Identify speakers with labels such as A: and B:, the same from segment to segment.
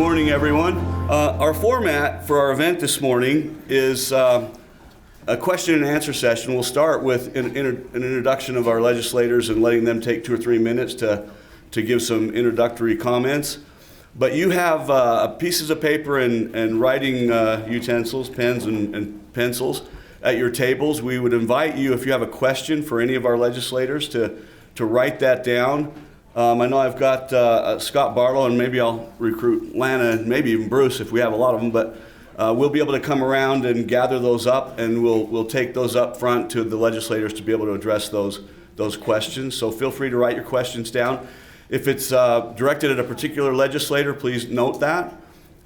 A: morning, everyone. Our format for our event this morning is a question and answer session. We'll start with an introduction of our legislators and letting them take 2 or 3 minutes to give some introductory comments. But you have pieces of paper and writing utensils, pens and pencils at your tables. We would invite you, if you have a question for any of our legislators, to write that down. I know I've got Scott Barlow, and maybe I'll recruit Lana, and maybe even Bruce if we have a lot of them, but we'll be able to come around and gather those up, and we'll take those up front to the legislators to be able to address those questions. So feel free to write your questions down. If it's directed at a particular legislator, please note that,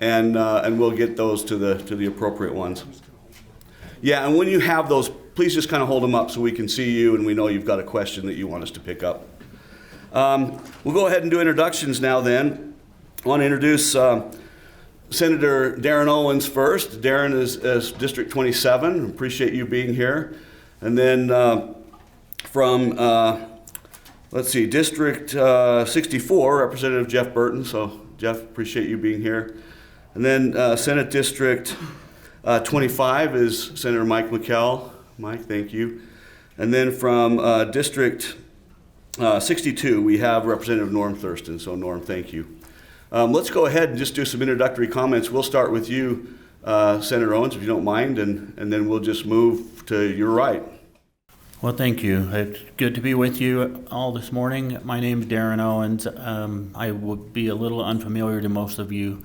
A: and we'll get those to the appropriate ones. Yeah, and when you have those, please just kind of hold them up so we can see you and we know you've got a question that you want us to pick up. We'll go ahead and do introductions now then. I want to introduce Senator Darren Owens first. Darren is District 27. Appreciate you being here. And then from, District 64, Representative Jeff Burton. So Jeff, appreciate you being here. And then Senate District 25 is Senator Mike McKell. Mike, thank you. And then from District 62, we have Representative Norm Thurston. So Norm, thank you. Let's go ahead and just do some introductory comments. We'll start with you, Senator Owens, if you don't mind, and then we'll just move to your right.
B: Well, thank you. It's good to be with you all this morning. My name is Darren Owens. I will be a little unfamiliar to most of you.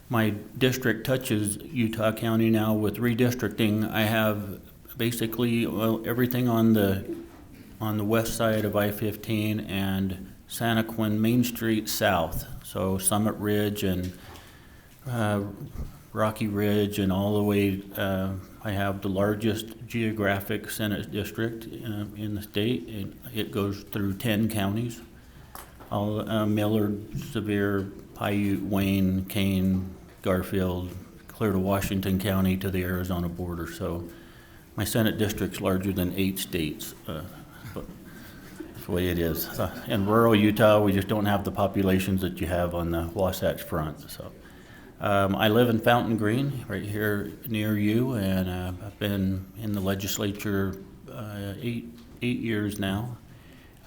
B: My district touches Utah County now with redistricting. I have basically everything on the west side of I-15 and Santaquin Main Street south. So Summit Ridge and Rocky Ridge and all the way, I have the largest geographic Senate district in the state. It goes through 10 counties, all Millard, Sevier, Paiute, Wayne, Kane, Garfield, clear to Washington County to the Arizona border. So my Senate district's larger than 8 states. But that's the way it is. In rural Utah, we just don't have the populations that you have on the Wasatch Front. So I live in Fountain Green, right here near you, and I've been in the legislature 8 years now.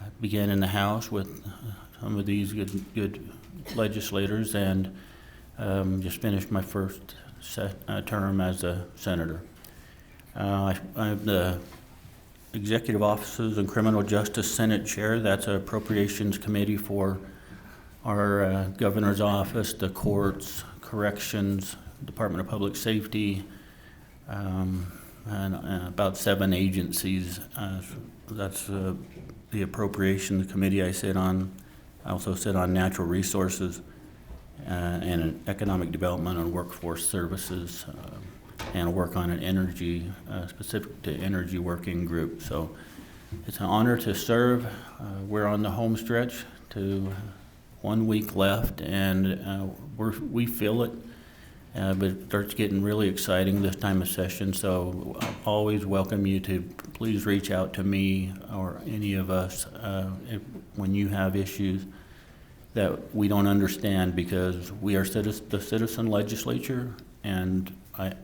B: I began in the House with some of these good legislators, and just finished my first term as a senator. I'm the Executive Offices and Criminal Justice Senate Chair. That's an appropriations committee for our governor's office, the courts, corrections, Department of Public Safety, and about 7 agencies. That's the appropriations committee I sit on. I also sit on natural resources and economic development and workforce services, and work on an energy, specific to energy working group. So it's an honor to serve. We're on the home stretch to 1 week left, and we feel it, but it starts getting really exciting this time of session. So I always welcome you to please reach out to me or any of us when you have issues that we don't understand, because we are the citizen legislature, and I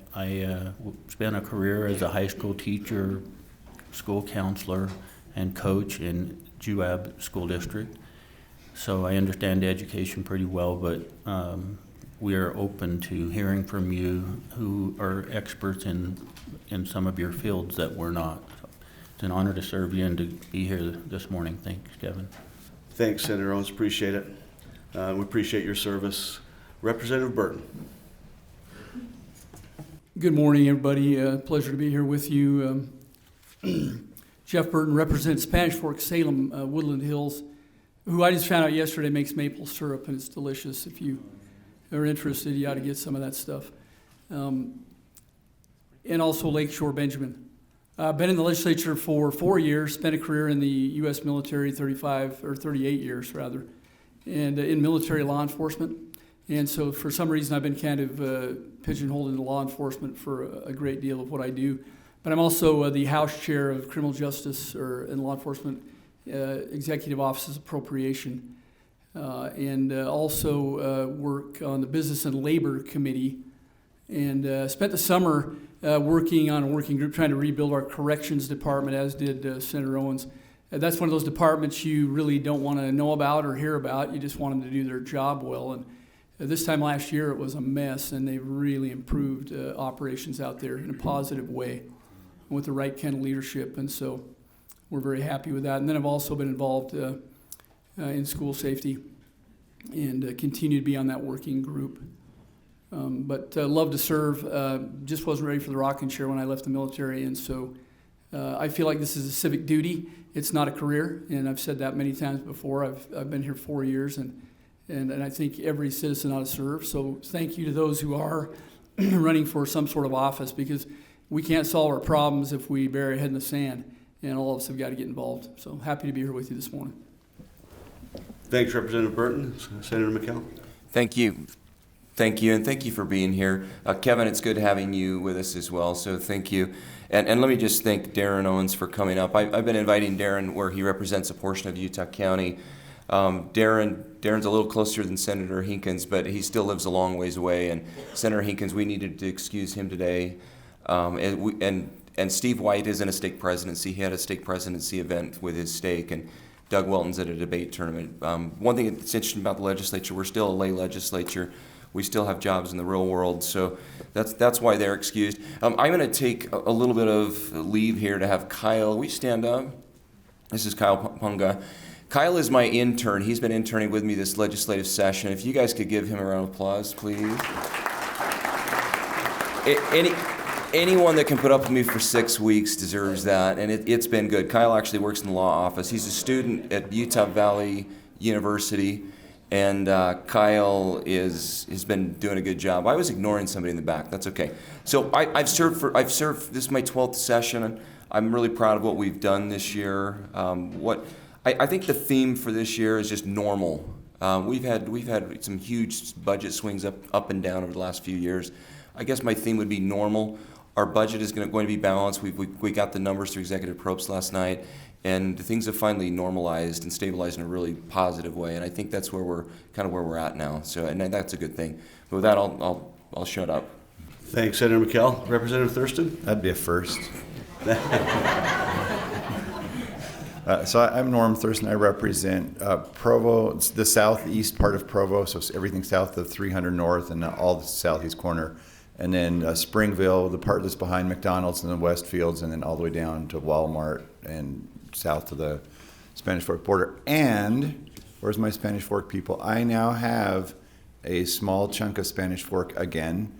B: spent a career as a high school teacher, school counselor, and coach in Juab School District. So I understand education pretty well, but we are open to hearing from you who are experts in some of your fields that we're not. So it's an honor to serve you and to be here this morning. Thanks, Kevin.
A: Thanks, Senator Owens. Appreciate it. We appreciate your service. Representative Burton.
C: Good morning, everybody. Pleasure to be here with you. Jeff Burton represents Spanish Fork, Salem, Woodland Hills, who I just found out yesterday makes maple syrup, and it's delicious. If you are interested, you ought to get some of that stuff. And also Lakeshore, Benjamin. I've been in the legislature for 4 years, spent a career in the U.S. military, 38 years rather, and in military law enforcement. And so for some reason, I've been kind of pigeonholed into law enforcement for a great deal of what I do. But I'm also the House Chair of Criminal Justice and Law Enforcement Executive Office's Appropriation. and also work on the Business and Labor Committee, and spent the summer working on a working group trying to rebuild our corrections department, as did Senator Owens. That's one of those departments you really don't want to know about or hear about. You just want them to do their job well. And this time last year, it was a mess, and they've really improved operations out there in a positive way with the right kind of leadership. And so we're very happy with that. And then I've also been involved in school safety and continue to be on that working group. But love to serve. Just wasn't ready for the rocking chair when I left the military, and so I feel like this is a civic duty. It's not a career, and I've said that many times before. I've been here 4 years, and I think every citizen ought to serve. So thank you to those who are running for some sort of office, because we can't solve our problems if we bury our head in the sand, and all of us have got to get involved. So happy to be here with you this morning.
A: Thanks, Representative Burton. Senator McCall.
D: Thank you. Thank you, and thank you for being here. Kevin, it's good having you with us as well, so thank you. And let me just thank Darren Owens for coming up. I've been inviting Darren where he represents a portion of Utah County. Darren's a little closer than Senator Hinkins, but he still lives a long ways away. And Senator Hinkins, we needed to excuse him today. And Steve White is in a stake presidency. He had a stake presidency event with his stake, and Doug Welton's at a debate tournament. One thing that's interesting about the legislature, we're still a lay legislature. We still have jobs in the real world, so that's why they're excused. I'm going to take a little bit of leave here to have Kyle. Will you stand up? This is Kyle Punga. Kyle is my intern. He's been interning with me this legislative session. If you guys could give him a round of applause, please. Anyone that can put up with me for 6 weeks deserves that, and it's been good. Kyle actually works in the law office. He's a student at Utah Valley University. And Kyle has been doing a good job. I was ignoring somebody in the back. That's okay. So I've served. This is my 12th session, and I'm really proud of what we've done this year. I think the theme for this year is just normal. We've had some huge budget swings up and down over the last few years. I guess my theme would be normal. Our budget is going to be balanced. We got the numbers through executive probes last night. And things have finally normalized and stabilized in a really positive way, and I think that's where we're at now. So, and that's a good thing. But with that, I'll shut up.
A: Thanks, Senator McCall. Representative Thurston.
E: That'd be a first. So I'm Norm Thurston. I represent Provo. It's the southeast part of Provo, so it's everything south of 300 North and all the southeast corner. And then Springville, the part that's behind McDonald's and the Westfields, and then all the way down to Walmart and south to the Spanish Fork border. And where's my Spanish Fork people? I now have a small chunk of Spanish Fork again,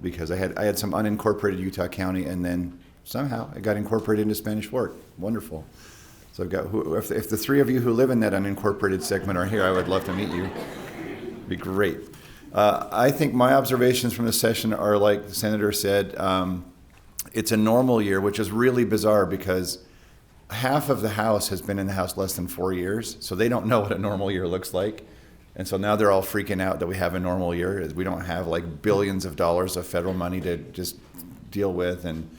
E: because I had some unincorporated Utah County, and then somehow it got incorporated into Spanish Fork. Wonderful. So I've got, if the three of you who live in that unincorporated segment are here, I would love to meet you. It'd be great. I think my observations from this session are, like the senator said, it's a normal year, which is really bizarre because half of the House has been in the House less than 4 years, so they don't know what a normal year looks like. And so now they're all freaking out that we have a normal year, as we don't have like billions of dollars of federal money to just deal with. And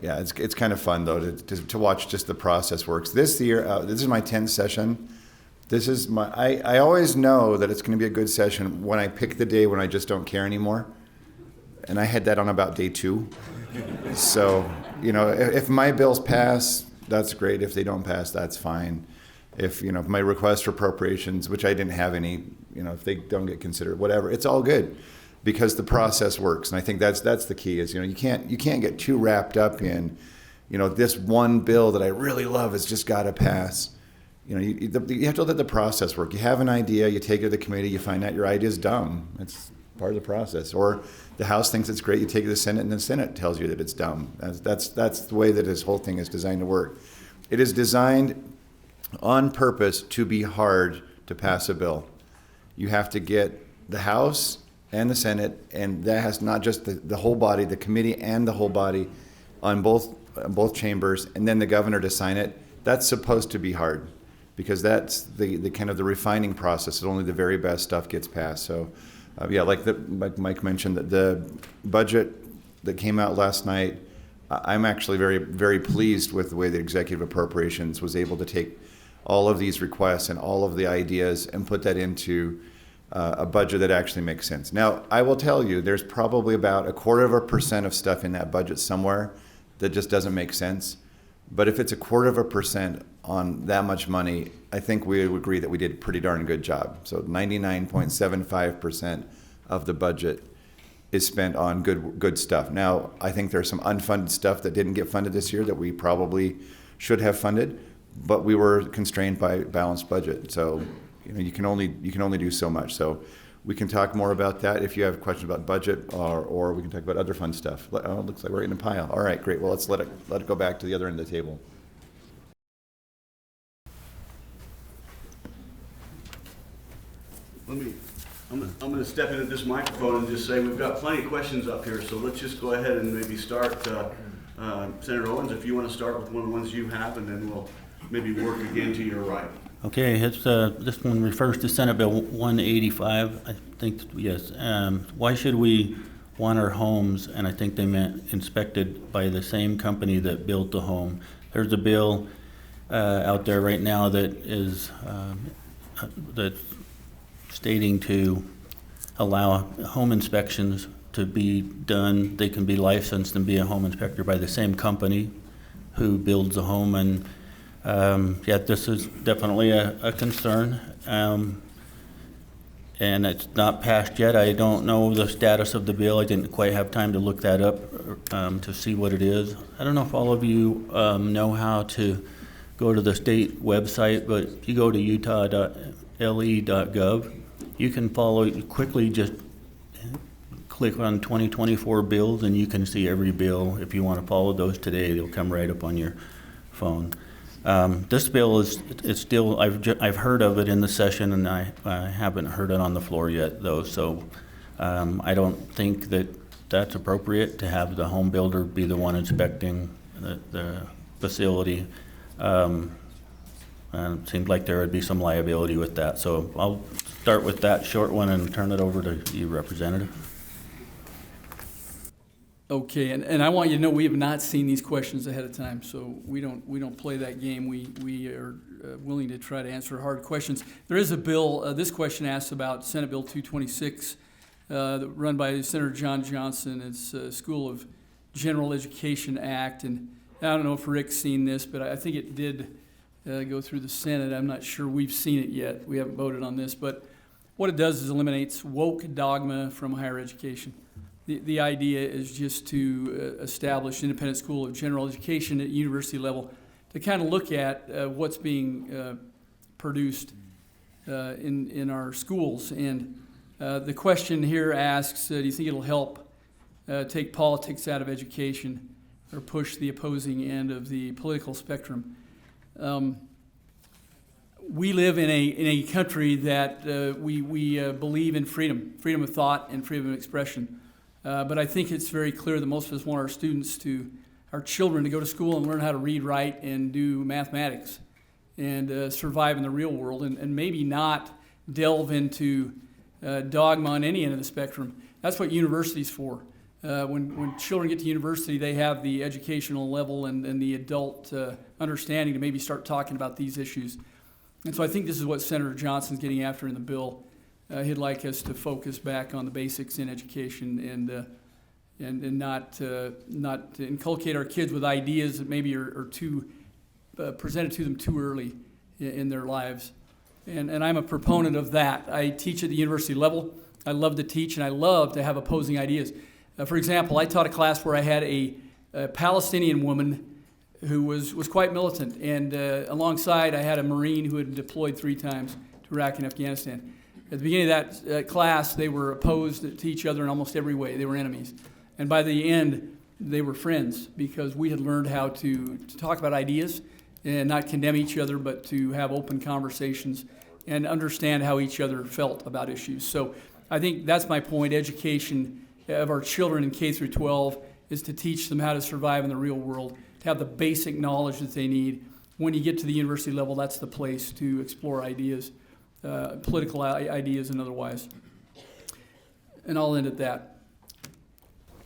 E: yeah, it's kind of fun though to watch just the process works. This year, this is my 10th session. This is I always know that it's going to be a good session when I pick the day when I just don't care anymore. And I had that on about day 2. So, you know, if my bills pass, that's great. If they don't pass, that's fine. If, you know, if my request for appropriations, which I didn't have any, you know, if they don't get considered, whatever, it's all good because the process works. And I think that's the key is, you know, you can't get too wrapped up in, you know, this one bill that I really love has just got to pass. You know, you have to let the process work. You have an idea, you take it to the committee, you find out your idea is dumb. It's part of the process. Or the House thinks it's great, you take it to the Senate, and the Senate tells you that it's dumb. That's the way that this whole thing is designed to work. It is designed on purpose to be hard to pass a bill. You have to get the House and the Senate, and that has not just the whole body, the committee and the whole body on both chambers, and then the governor to sign it. That's supposed to be hard, because that's the kind of the refining process. That only the very best stuff gets passed. So, yeah, like Mike mentioned, the budget that came out last night, I'm actually very, very pleased with the way that Executive Appropriations was able to take all of these requests and all of the ideas and put that into a budget that actually makes sense. Now, I will tell you, there's probably about 0.25% of stuff in that budget somewhere that just doesn't make sense. But if it's 0.25% on that much money, I think we would agree that we did a pretty darn good job. So 99.75% of the budget is spent on good stuff. Now, I think there's some unfunded stuff that didn't get funded this year that we probably should have funded, but we were constrained by balanced budget. So, you can only do so much. So, we can talk more about that if you have questions about budget, or we can talk about other fun stuff. Oh, it looks like we're in a pile. All right, great. Well, let's let it go back to the other end of the table.
A: I'm going to step into this microphone and just say we've got plenty of questions up here, so let's just go ahead and maybe start. Senator Owens, if you want to start with one of the ones you have, and then we'll maybe work again to your right.
B: Okay, this one refers to Senate Bill 185. I think, yes. Why should we want our homes, and I think they meant inspected by the same company that built the home? There's a bill out there right now that is that's stating to allow home inspections to be done. They can be licensed and be a home inspector by the same company who builds the home, and yet this is definitely a concern. And it's not passed yet. I don't know the status of the bill. I didn't quite have time to look that up to see what it is. I don't know if all of you know how to go to the state website, but if you go to utah.le.gov, you can quickly just click on 2024 bills, and you can see every bill. If you want to follow those today, they'll come right up on your phone. This bill it's still, I've heard of it in the session, and I haven't heard it on the floor yet, though. So I don't think that that's appropriate to have the home builder be the one inspecting the facility. It seems like there would be some liability with that. So I'll start with that short one and turn it over to you, Representative.
C: Okay, and I want you to know we have not seen these questions ahead of time, so we don't play that game. We are willing to try to answer hard questions. There is a bill. This question asks about Senate Bill 226, run by Senator John Johnson. It's School of General Education Act, and I don't know if Rick's seen this, but I think it did go through the Senate. I'm not sure we've seen it yet. We haven't voted on this, but what it does is eliminates woke dogma from higher education. The idea is just to establish an independent school of general education at university level to kind of look at what's being produced in our schools. And the question here asks, do you think it'll help take politics out of education or push the opposing end of the political spectrum? We live in a country that we believe in freedom of thought and freedom of expression. But I think it's very clear that most of us want our children to go to school and learn how to read, write, and do mathematics and survive in the real world, and maybe not delve into dogma on any end of the spectrum. That's what university's for. When children get to university, they have the educational level and the adult understanding to maybe start talking about these issues. And so I think this is what Senator Johnson's getting after in the bill. He'd like us to focus back on the basics in education and not inculcate our kids with ideas that maybe are too presented to them too early in their lives. And I'm a proponent of that. I teach at the university level. I love to teach, and I love to have opposing ideas. For example, I taught a class where I had a Palestinian woman who was quite militant, and alongside I had a Marine who had deployed 3 times to Iraq and Afghanistan. At the beginning of that class, they were opposed to each other in almost every way. They were enemies. And by the end, they were friends because we had learned how to talk about ideas and not condemn each other, but to have open conversations and understand how each other felt about issues. So I think that's my point. Education of our children in K through 12 is to teach them how to survive in the real world, to have the basic knowledge that they need. When you get to the university level, that's the place to explore ideas. Political ideas and otherwise. And I'll end at that.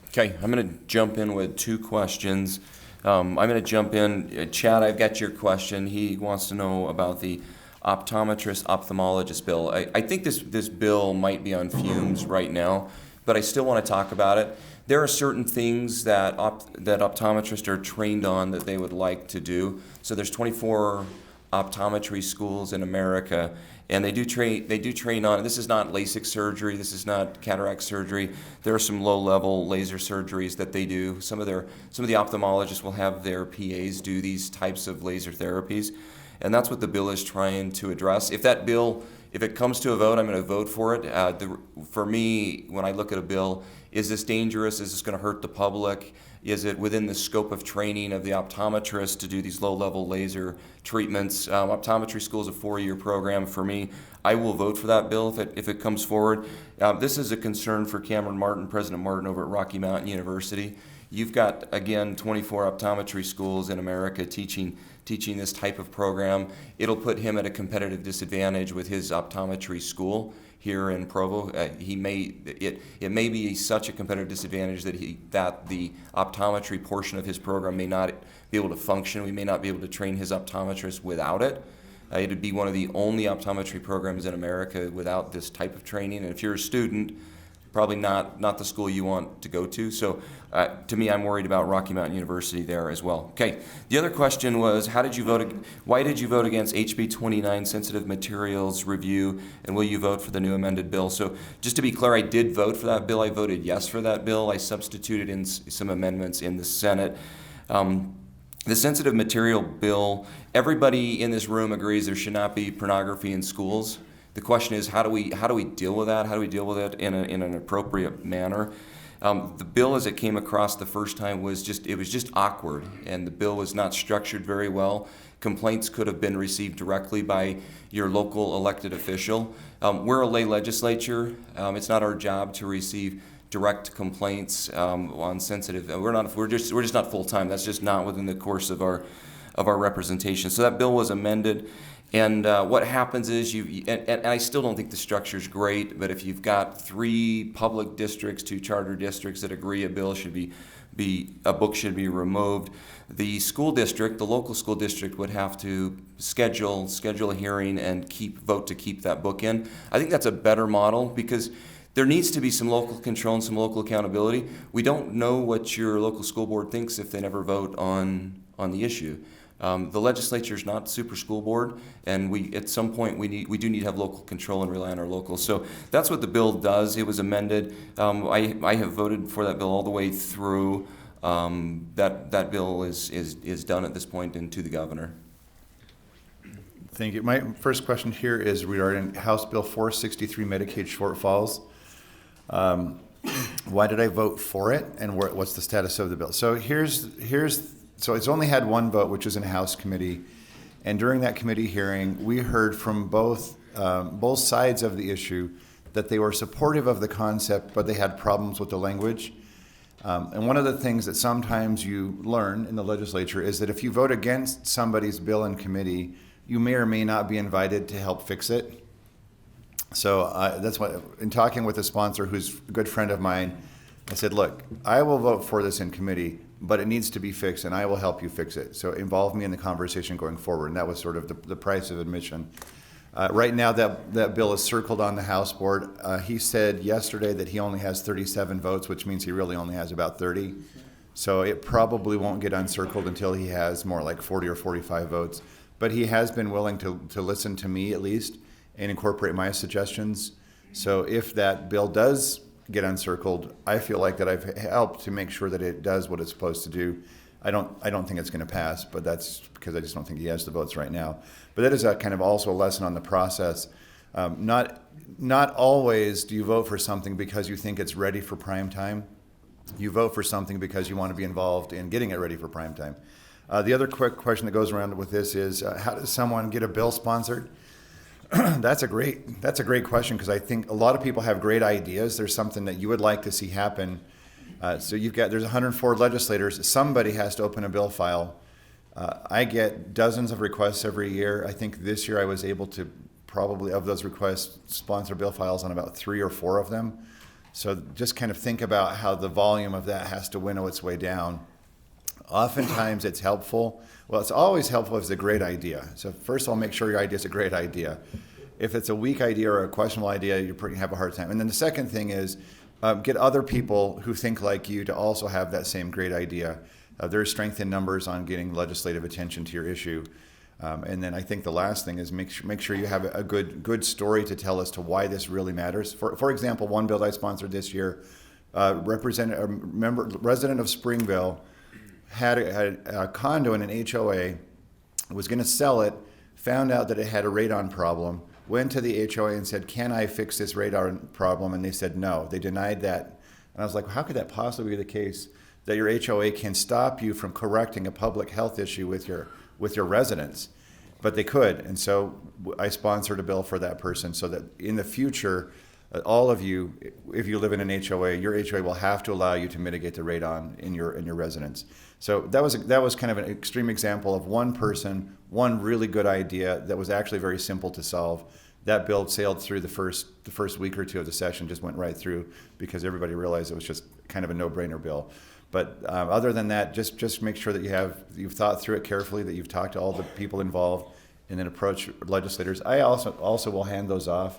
D: Okay, I'm going to jump in with 2 questions. I'm going to jump in. Chad, I've got your question. He wants to know about the optometrist ophthalmologist bill. I think this bill might be on fumes right now, but I still want to talk about it. There are certain things that optometrists are trained on that they would like to do. So there's 24 optometry schools in America, and they do train on. This is not LASIK surgery. This is not cataract surgery. There are some low-level laser surgeries that they do. Some of the ophthalmologists will have their PAs do these types of laser therapies, and that's what the bill is trying to address. If it comes to a vote, I'm going to vote for it. For me, when I look at a bill, is this dangerous? Is this going to hurt the public? Is it within the scope of training of the optometrist to do these low-level laser treatments? Optometry school is a 4-year program. For me, I will vote for that bill if it comes forward. This is a concern for Cameron Martin, President Martin over at Rocky Mountain University. You've got, again, 24 optometry schools in America teaching this type of program. It'll put him at a competitive disadvantage with his optometry school here in Provo. It may be such a competitive disadvantage that the optometry portion of his program may not be able to function. We may not be able to train his optometrist without it. It would be one of the only optometry programs in America without this type of training. And if you're a student, probably not the school you want to go to. So to me, I'm worried about Rocky Mountain University there as well. Okay, the other question was, why did you vote against HB 29 sensitive materials review, and will you vote for the new amended bill? So just to be clear, I did vote for that bill. I voted yes for that bill. I substituted in some amendments in the Senate. The sensitive material bill, everybody in this room agrees there should not be pornography in schools. The question is, how do we deal with that? How do we deal with it in an appropriate manner? The bill, as it came across the first time, was just awkward, and the bill was not structured very well. Complaints could have been received directly by your local elected official. We're a lay legislature. It's not our job to receive direct complaints on sensitive. We're just not full time. That's just not within the course of our representation. So that bill was amended. And what happens is and I still don't think the structure's great, but if you've got 3 public districts, 2 charter districts that agree a book should be removed, the local school district would have to schedule a hearing and vote to keep that book in. I think that's a better model because there needs to be some local control and some local accountability. We don't know what your local school board thinks if they never vote on the issue. The legislature is not super school board, and at some point we do need to have local control and rely on our locals. So that's what the bill does. It was amended. I have voted for that bill all the way through. That bill is done at this point and to the governor.
E: Thank you. My first question here is regarding House Bill 463, Medicaid shortfalls. Why did I vote for it, and what's the status of the bill? So So it's only had one vote, which was in a House committee, and during that committee hearing, we heard from both sides of the issue that they were supportive of the concept, but they had problems with the language. And one of the things that sometimes you learn in the legislature is that if you vote against somebody's bill in committee, you may or may not be invited to help fix it. So that's why, in talking with a sponsor who's a good friend of mine, I said, look, I will vote for this in committee, but it needs to be fixed, and I will help you fix it. So involve me in the conversation going forward, and that was sort of the price of admission. Right now, that bill is circled on the House board. He said yesterday that he only has 37 votes, which means he really only has about 30. So it probably won't get uncircled until he has more like 40 or 45 votes. But he has been willing to listen to me at least and incorporate my suggestions. So if that bill does get uncircled, I feel like that I've helped to make sure that it does what it's supposed to do. I don't think it's going to pass, but that's because I just don't think he has the votes right now. But that is a kind of also a lesson on the process. Not always do you vote for something because you think it's ready for prime time. You vote for something because you want to be involved in getting it ready for prime time. The other quick question that goes around with this is, how does someone get a bill sponsored? That's a great question, because I think a lot of people have great ideas. There's something that you would like to see happen. So there's 104 legislators. Somebody has to open a bill file. I get dozens of requests every year. I think this year I was able to probably, of those requests, sponsor bill files on about 3 or 4 of them. So just kind of think about how the volume of that has to winnow its way down. Oftentimes it's helpful. Well, it's always helpful if it's a great idea. So first of all, make sure your idea is a great idea. If it's a weak idea or a questionable idea, you're going to have a hard time. And then the second thing is get other people who think like you to also have that same great idea. There's strength in numbers on getting legislative attention to your issue. And then I think the last thing is make sure you have a good story to tell as to why this really matters. For example, one bill I sponsored this year, resident of Springville had a condo in an HOA, was going to sell it, found out that it had a radon problem, went to the HOA and said, "Can I fix this radon problem?" And they said no. They denied that. And I was like, how could that possibly be the case, that your HOA can stop you from correcting a public health issue with your residents? But they could. And so I sponsored a bill for that person so that in the future, all of you, if you live in an HOA, your HOA will have to allow you to mitigate the radon in your residence. So that was kind of an extreme example of one person, one really good idea that was actually very simple to solve. That bill sailed through the first week or two of the session, just went right through because everybody realized it was just kind of a no-brainer bill. But other than that, just make sure that you've thought through it carefully, that you've talked to all the people involved, and then approach legislators. I also will hand those off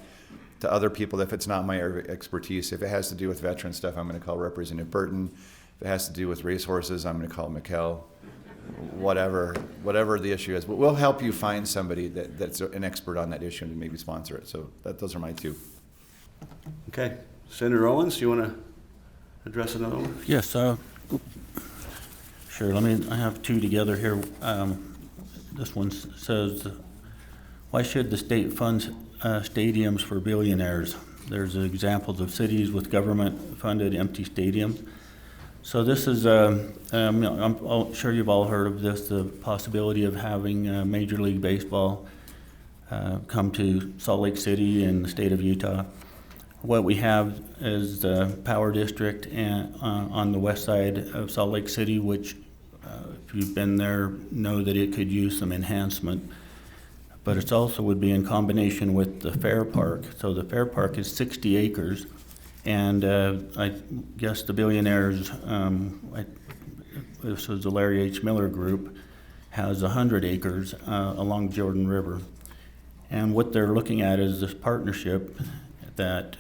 E: to other people if it's not my expertise. If it has to do with veteran stuff, I'm going to call Representative Burton. If it has to do with racehorses, I'm going to call McKell. Whatever the issue is, but we'll help you find somebody that's an expert on that issue and maybe sponsor it. So those are my two.
A: Okay. Senator Owens, do you want to address another one?
B: Yes, sure. I have two together here. This one says, why should the state fund stadiums for billionaires? There's examples of cities with government-funded empty stadiums. So this is, I'm sure you've all heard of this, the possibility of having Major League Baseball come to Salt Lake City in the state of Utah. What we have is the Power District on the west side of Salt Lake City, which if you've been there, know that it could use some enhancement. But it also would be in combination with the Fair Park. So the Fair Park is 60 acres. And I guess the billionaires, this was the Larry H. Miller Group, has 100 acres along Jordan River. And what they're looking at is this partnership that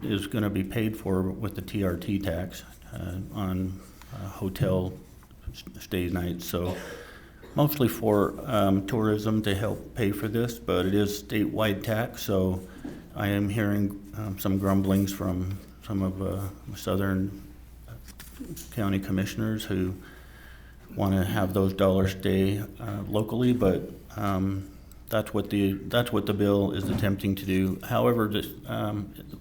B: is going to be paid for with the TRT tax on hotel stays nights. So mostly for tourism to help pay for this, but it is statewide tax. So I am hearing some grumblings from some of southern county commissioners who want to have those dollars stay locally, but that's what the bill is attempting to do. However,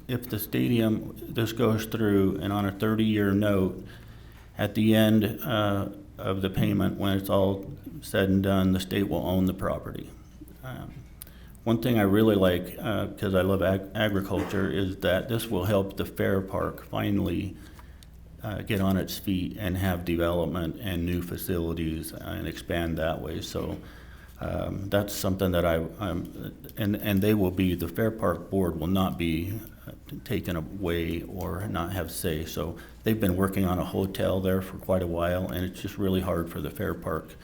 B: if the stadium, this goes through and on a 30-year note, at the end of the payment, when it's all said and done, the state will own the property. One thing I really like, because I love agriculture, is that this will help the Fair Park finally get on its feet and have development and new facilities and expand that way. So that's something that and they will be, the Fair Park Board will not be taken away or not have say. So they've been working on a hotel there for quite a while, and it's just really hard for the Fair Park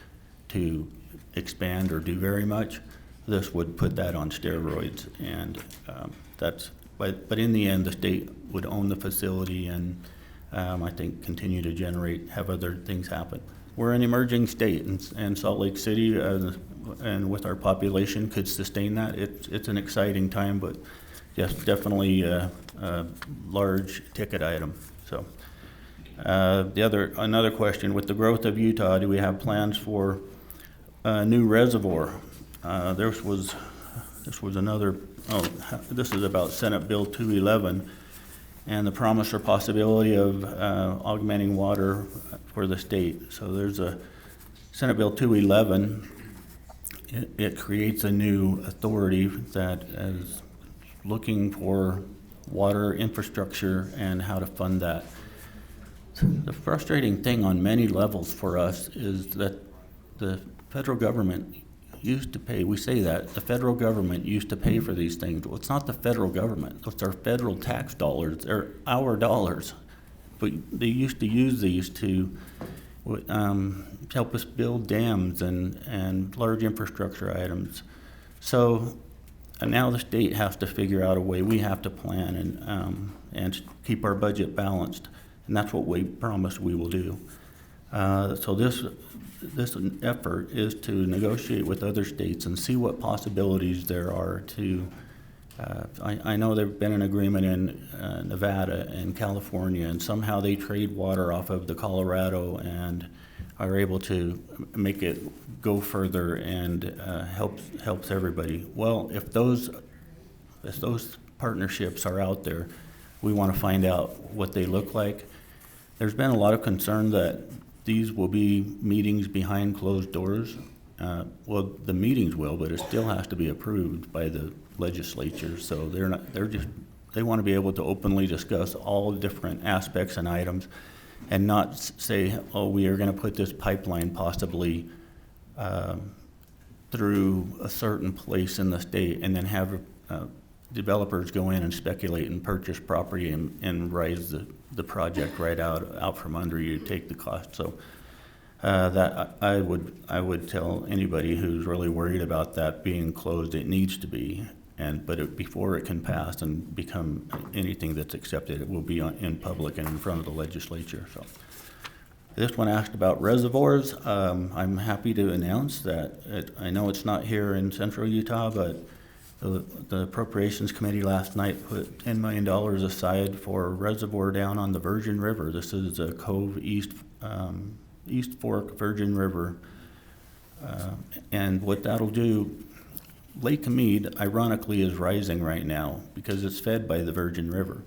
B: to expand or do very much. This would put that on steroids, and but in the end, the state would own the facility and I think continue to have other things happen. We're an emerging state, and Salt Lake City, and with our population, could sustain that. It's an exciting time, but yes, definitely a large ticket item. So another question: with the growth of Utah, do we have plans for a new reservoir? This was another. This is about Senate Bill 211. And the promise or possibility of augmenting water for the state. So there's a Senate Bill 211. It creates a new authority that is looking for water infrastructure and how to fund that. The frustrating thing on many levels for us is that the federal government used to pay, we say that, the federal government used to pay for these things. Well, it's not the federal government. It's our federal tax dollars. They're our dollars. But they used to use these to help us build dams and large infrastructure items. So now the state has to figure out a way. We have to plan and keep our budget balanced, and that's what we promise we will do. So this effort is to negotiate with other states and see what possibilities there are to. I know there's been an agreement in Nevada and California, and somehow they trade water off of the Colorado and are able to make it go further and helps everybody. Well, if those partnerships are out there, we want to find out what they look like. There's been a lot of concern that these will be meetings behind closed doors. Well, the meetings will, but it still has to be approved by the legislature. So they want to be able to openly discuss all different aspects and items, and not say, oh, we are going to put this pipeline possibly through a certain place in the state, and then have developers go in and speculate and purchase property and raise the project right out from under you, take the cost. So that I would tell anybody who's really worried about that being closed, it needs to be. Before it can pass and become anything that's accepted, it will be in public and in front of the legislature. So this one asked about reservoirs. I'm happy to announce that I know it's not here in central Utah, but the Appropriations Committee last night put $10 million aside for a reservoir down on the Virgin River. This is a Cove East Fork Virgin River. And what that'll do, Lake Mead, ironically, is rising right now because it's fed by the Virgin River.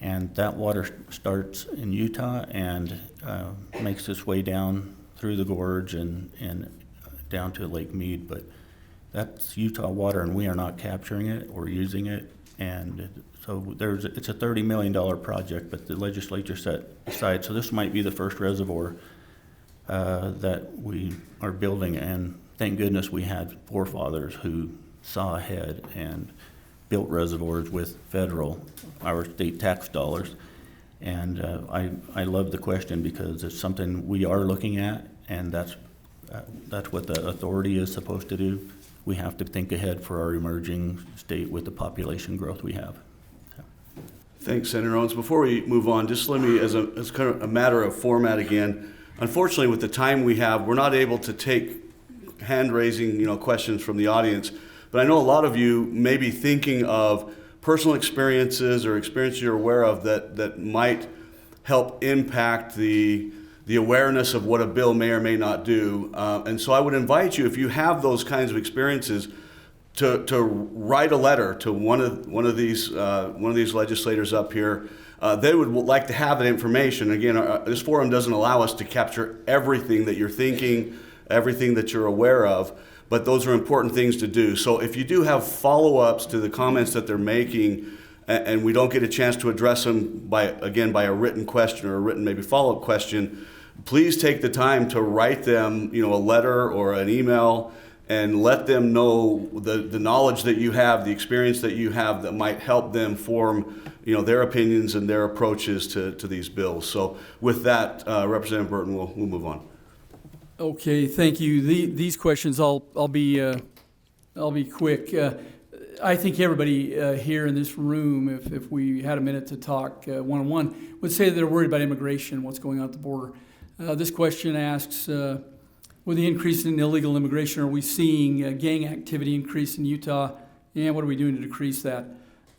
B: And that water starts in Utah and makes its way down through the gorge and down to Lake Mead. But that's Utah water, and we are not capturing it or using it. And so it's a $30 million project, but the legislature set aside. So this might be the first reservoir that we are building, and thank goodness we had forefathers who saw ahead and built reservoirs with our state tax dollars. And I love the question because it's something we are looking at, and that's what the authority is supposed to do. We have to think ahead for our emerging state with the population growth we have. So.
A: Thanks, Senator Owens. Before we move on, just let me, as kind of a matter of format again, unfortunately with the time we have, we're not able to take hand-raising, questions from the audience. But I know a lot of you may be thinking of personal experiences or experiences you're aware of that might help impact the awareness of what a bill may or may not do. And so I would invite you, if you have those kinds of experiences, to write a letter to one of these legislators up here. They would like to have that information. Again, this forum doesn't allow us to capture everything that you're thinking, everything that you're aware of, but those are important things to do. So if you do have follow-ups to the comments that they're making, and we don't get a chance to address them by a written question or a written maybe follow-up question, please take the time to write them, a letter or an email, and let them know the knowledge that you have, the experience that you have that might help them form, their opinions and their approaches to these bills. So with that, Representative Burton, we'll move on.
C: Okay, thank you. These questions, I'll be quick. I think everybody here in this room, if we had a minute to talk one-on-one, would say that they're worried about immigration, what's going on at the border. This question asks, with the increase in illegal immigration, are we seeing gang activity increase in Utah? And what are we doing to decrease that?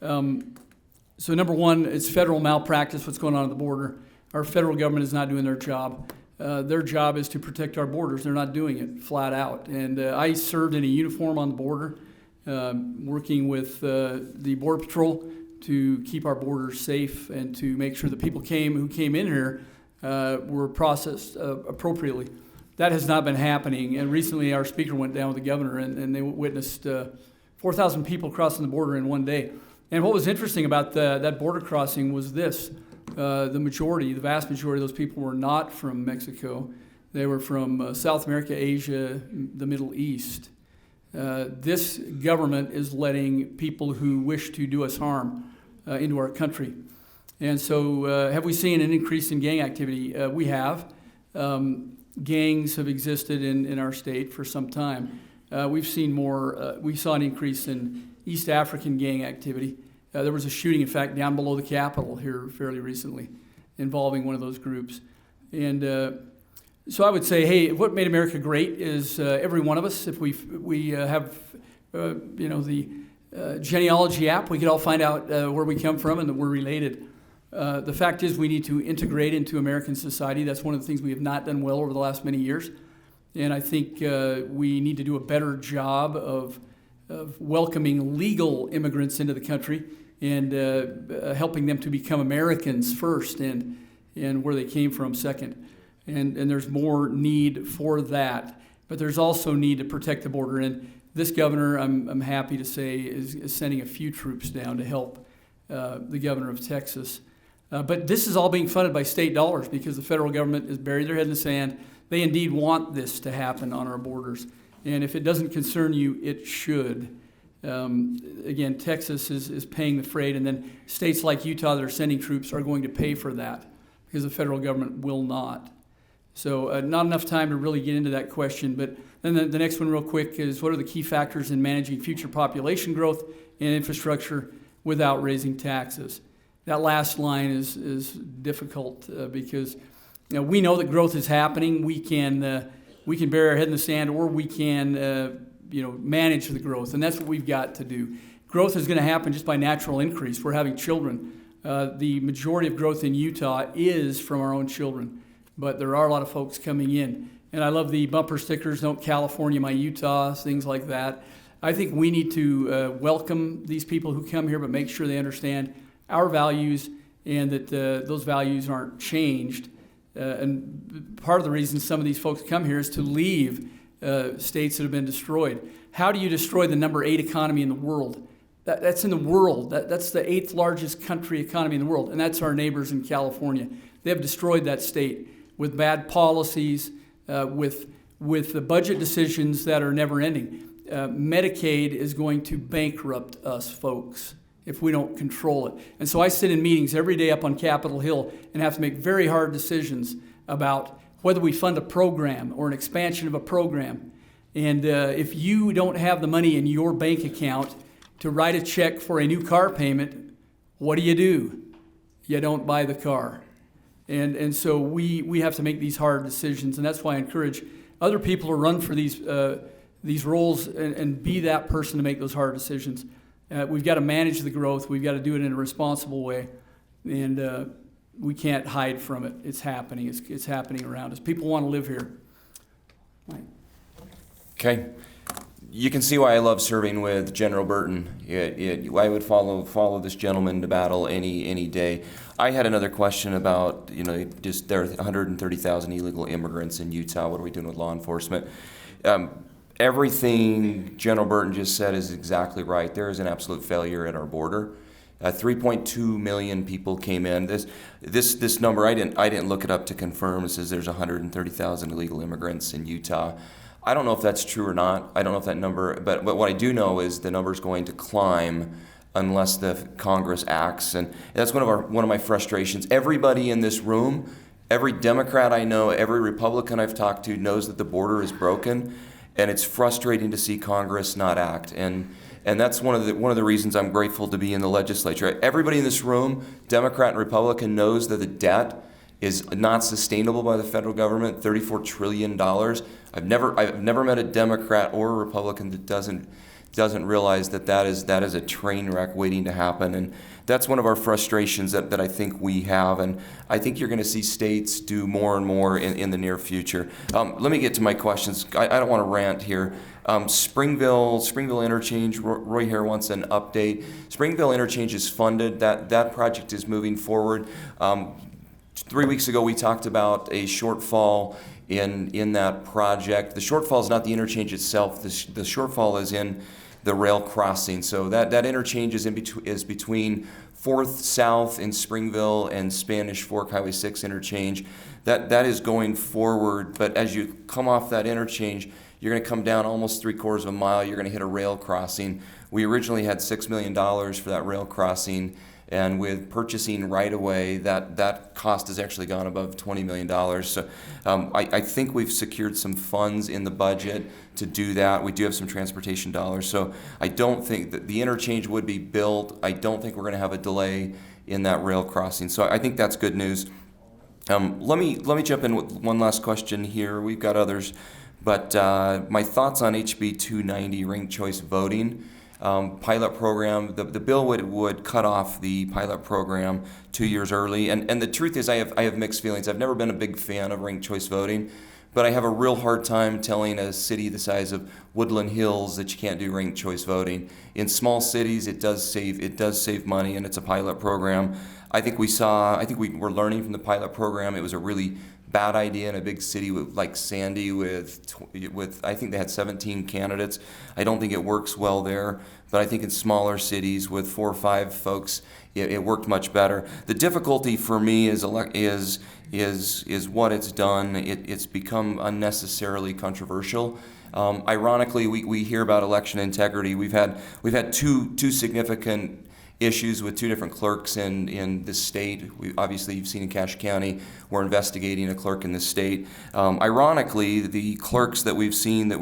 C: So number one, it's federal malpractice, what's going on at the border. Our federal government is not doing their job. Their job is to protect our borders. They're not doing it flat out. And I served in a uniform on the border, working with the Border Patrol to keep our borders safe and to make sure the people who came in here were processed appropriately. That has not been happening. And recently our speaker went down with the governor and they witnessed 4,000 people crossing the border in one day. And what was interesting about that border crossing was this. The vast majority of those people were not from Mexico. They were from South America, Asia, the Middle East. This government is letting people who wish to do us harm into our country. And so have we seen an increase in gang activity? We have. gangs have existed in our state for some time. We saw an increase in East African gang activity. There was a shooting, in fact, down below the Capitol here fairly recently involving one of those groups. And so I would say, hey, what made America great is every one of us, if we have, the genealogy app, we could all find out where we come from and that we're related. The fact is we need to integrate into American society. That's one of the things we have not done well over the last many years. And I think we need to do a better job of welcoming legal immigrants into the country and helping them to become Americans first and where they came from second. And there's more need for that. But there's also need to protect the border. And this governor, I'm happy to say, is sending a few troops down to help the governor of Texas. But this is all being funded by state dollars because the federal government has buried their head in the sand. They indeed want this to happen on our borders. And if it doesn't concern you, it should. Again, Texas is paying the freight, and then states like Utah that are sending troops are going to pay for that because the federal government will not. So not enough time to really get into that question, but then the next one real quick is what are the key factors in managing future population growth and infrastructure without raising taxes? That last line is difficult because we know that growth is happening. We can bury our head in the sand, or we can manage the growth, and that's what we've got to do. Growth is going to happen just by natural increase. We're having children. The majority of growth in Utah is from our own children, but there are a lot of folks coming in. And I love the bumper stickers, "Don't California my Utah," things like that. I think we need to welcome these people who come here, but make sure they understand our values and that those values aren't changed. And part of the reason some of these folks come here is to leave states that have been destroyed. How do you destroy the number 8 economy in the world? That's in the world. That's the 8th largest country economy in the world, and that's our neighbors in California. They have destroyed that state with bad policies, with the budget decisions that are never ending. Medicaid is going to bankrupt us, folks, if we don't control it. And so I sit in meetings every day up on Capitol Hill and have to make very hard decisions about whether we fund a program or an expansion of a program. And if you don't have the money in your bank account to write a check for a new car payment, what do? You don't buy the car. And so we have to make these hard decisions, and that's why I encourage other people to run for these roles and be that person to make those hard decisions. We've got to manage the growth. We've got to do it in a responsible way, and we can't hide from it. It's happening. It's happening around us. People want to live here. Right.
D: Okay. You can see why I love serving with General Burton. I would follow this gentleman to battle any day. I had another question about, just there are 130,000 illegal immigrants in Utah. What are we doing with law enforcement? Everything General Burton just said is exactly right. There is an absolute failure at our border. 3.2 million people came in. This number, I didn't look it up to confirm. It says there's 130,000 illegal immigrants in Utah. I don't know if that's true or not. I don't know if that number, but what I do know is the number is going to climb unless the Congress acts, and that's one of my frustrations. Everybody in this room, every Democrat I know, every Republican I've talked to knows that the border is broken, and it's frustrating to see Congress not act. And that's one of the reasons I'm grateful to be in the legislature. Everybody in this room, Democrat and Republican, knows that the debt is not sustainable by the federal government. $34 trillion. I've never met a Democrat or a Republican that doesn't realize that is a train wreck waiting to happen. And that's one of our frustrations that I think we have. And I think you're going to see states do more and more in the near future. Let me get to my questions. I don't want to rant here. Springville Interchange, Roy Hare wants an update. Springville Interchange is funded. That project is moving forward. 3 weeks ago, we talked about a shortfall in that project. The shortfall is not the interchange itself. The shortfall is in the rail crossing. So that interchange is between 4th South in Springville and Spanish Fork Highway 6 interchange. That is going forward, but as you come off that interchange, you're going to come down almost 3/4 of a mile. You're going to hit a rail crossing. We originally had $6 million for that rail crossing. And with purchasing right away, that cost has actually gone above $20 million. So I think we've secured some funds in the budget to do that. We do have some transportation dollars. So I don't think that the interchange would be built. I don't think we're going to have a delay in that rail crossing. So I think that's good news. Let me jump in with one last question here. We've got others. But my thoughts on HB 290, ranked choice voting. Pilot program, the bill would cut off the pilot program 2 years early. And the truth is I have mixed feelings. I've never been a big fan of ranked choice voting, but I have a real hard time telling a city the size of Woodland Hills that you can't do ranked choice voting. In small cities, it does save money, and it's a pilot program. I think we were learning from the pilot program. It was a really bad idea in a big city like Sandy with I think they had 17 candidates. I don't think it works well there, but I think in smaller cities with 4 or 5 folks, it worked much better. The difficulty for me is what it's done. It's become unnecessarily controversial. Ironically, we hear about election integrity. We've had two significant issues with 2 different clerks in the state. Obviously, you've seen in Cache County, we're investigating a clerk in the state. Ironically, the clerks that we've seen that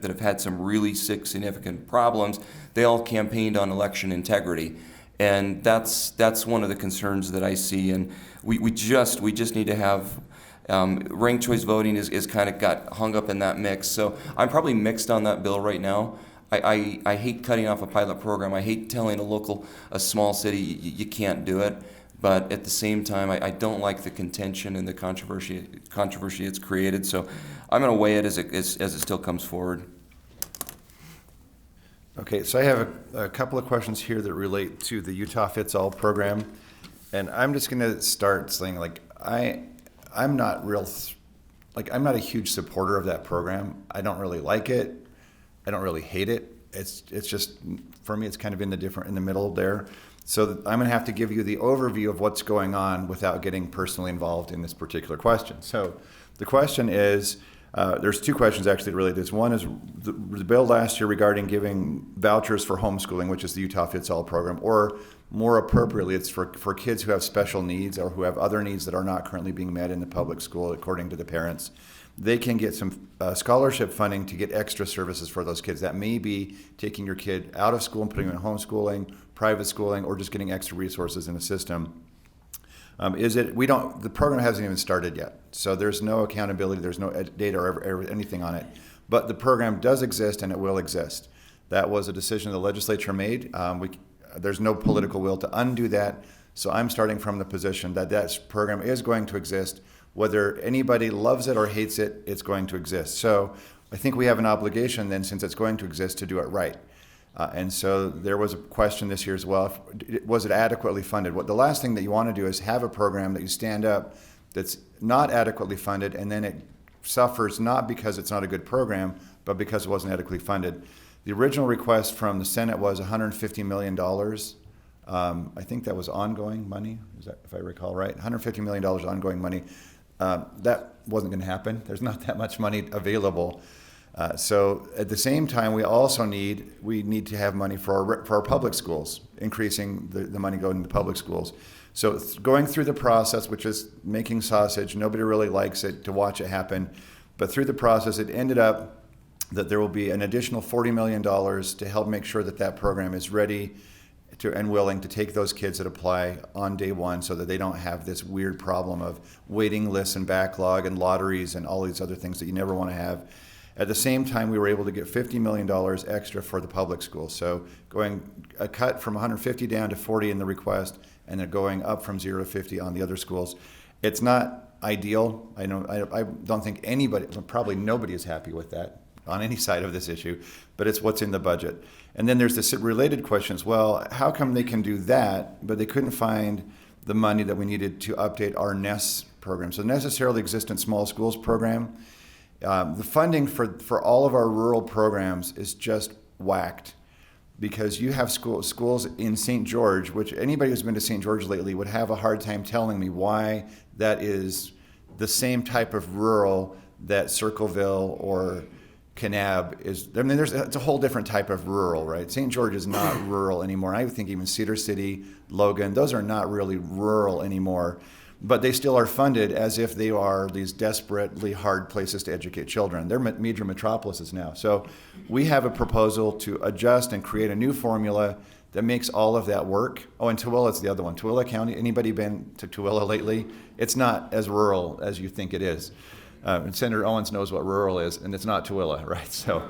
D: have had some really significant problems, they all campaigned on election integrity. And that's one of the concerns that I see. And we just need to have ranked choice voting is kind of got hung up in that mix. So I'm probably mixed on that bill right now. I hate cutting off a pilot program. I hate telling a small city, you can't do it. But at the same time, I don't like the contention and the controversy it's created. So I'm going to weigh it as it still comes forward.
E: Okay, so I have a couple of questions here that relate to the Utah Fits All program. And I'm just going to start saying, I'm not a huge supporter of that program. I don't really like it. I don't really hate it. It's just, for me, it's kind of in the middle there. So I'm going to have to give you the overview of what's going on without getting personally involved in this particular question. So the question is, there's 2 questions actually related to this. One is the bill last year regarding giving vouchers for homeschooling, which is the Utah Fits All program, or more appropriately, it's for kids who have special needs or who have other needs that are not currently being met in the public school according to the parents. They can get some scholarship funding to get extra services for those kids. That may be taking your kid out of school and putting them in homeschooling, private schooling, or just getting extra resources in the system. The program hasn't even started yet, so there's no accountability, there's no data or anything on it. But the program does exist and it will exist. That was a decision the legislature made. There's no political will to undo that. So I'm starting from the position that program is going to exist. Whether anybody loves it or hates it, it's going to exist. So I think we have an obligation then, since it's going to exist, to do it right. And so there was a question this year as well. Was it adequately funded? The last thing that you want to do is have a program that you stand up that's not adequately funded, and then it suffers not because it's not a good program, but because it wasn't adequately funded. The original request from the Senate was $150 million. I think that was ongoing money, if I recall right? $150 million ongoing money. That wasn't going to happen. There's not that much money available. So at the same time, we need to have money for our public schools, increasing the money going to public schools. So going through the process, which is making sausage, nobody really likes it to watch it happen. But through the process, it ended up that there will be an additional $40 million to help make sure that program is ready and willing to take those kids that apply on day one, so that they don't have this weird problem of waiting lists and backlog and lotteries and all these other things that you never want to have. At the same time, we were able to get $50 million extra for the public schools. So going a cut from 150 down to 40 in the request, and then going up from 0 to 50 on the other schools. It's not ideal. I don't think probably nobody is happy with that on any side of this issue, but it's what's in the budget. And then there's this related question as well. How come they can do that, but they couldn't find the money that we needed to update our NES program? So Necessarily Existent Small Schools program, the funding for all of our rural programs is just whacked, because you have schools in St. George, which anybody who's been to St. George lately would have a hard time telling me why that is the same type of rural that Circleville or Kanab is, I mean, it's a whole different type of rural, right? St. George is not rural anymore. I think even Cedar City, Logan, those are not really rural anymore, but they still are funded as if they are these desperately hard places to educate children. They're major metropolises now. So we have a proposal to adjust and create a new formula that makes all of that work. Oh, and Tooele's the other one. Tooele County, anybody been to Tooele lately? It's not as rural as you think it is. And Senator Owens knows what rural is, and it's not Tooele, right? So,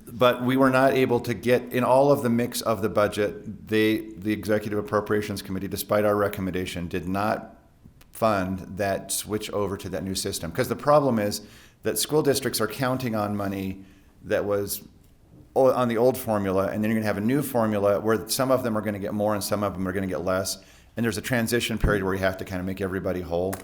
E: but we were not able to get in all of the mix of the budget. The Executive Appropriations Committee, despite our recommendation, did not fund that switch over to that new system. Because the problem is that school districts are counting on money that was on the old formula, and then you're going to have a new formula where some of them are going to get more and some of them are going to get less. And there's a transition period where you have to kind of make everybody whole.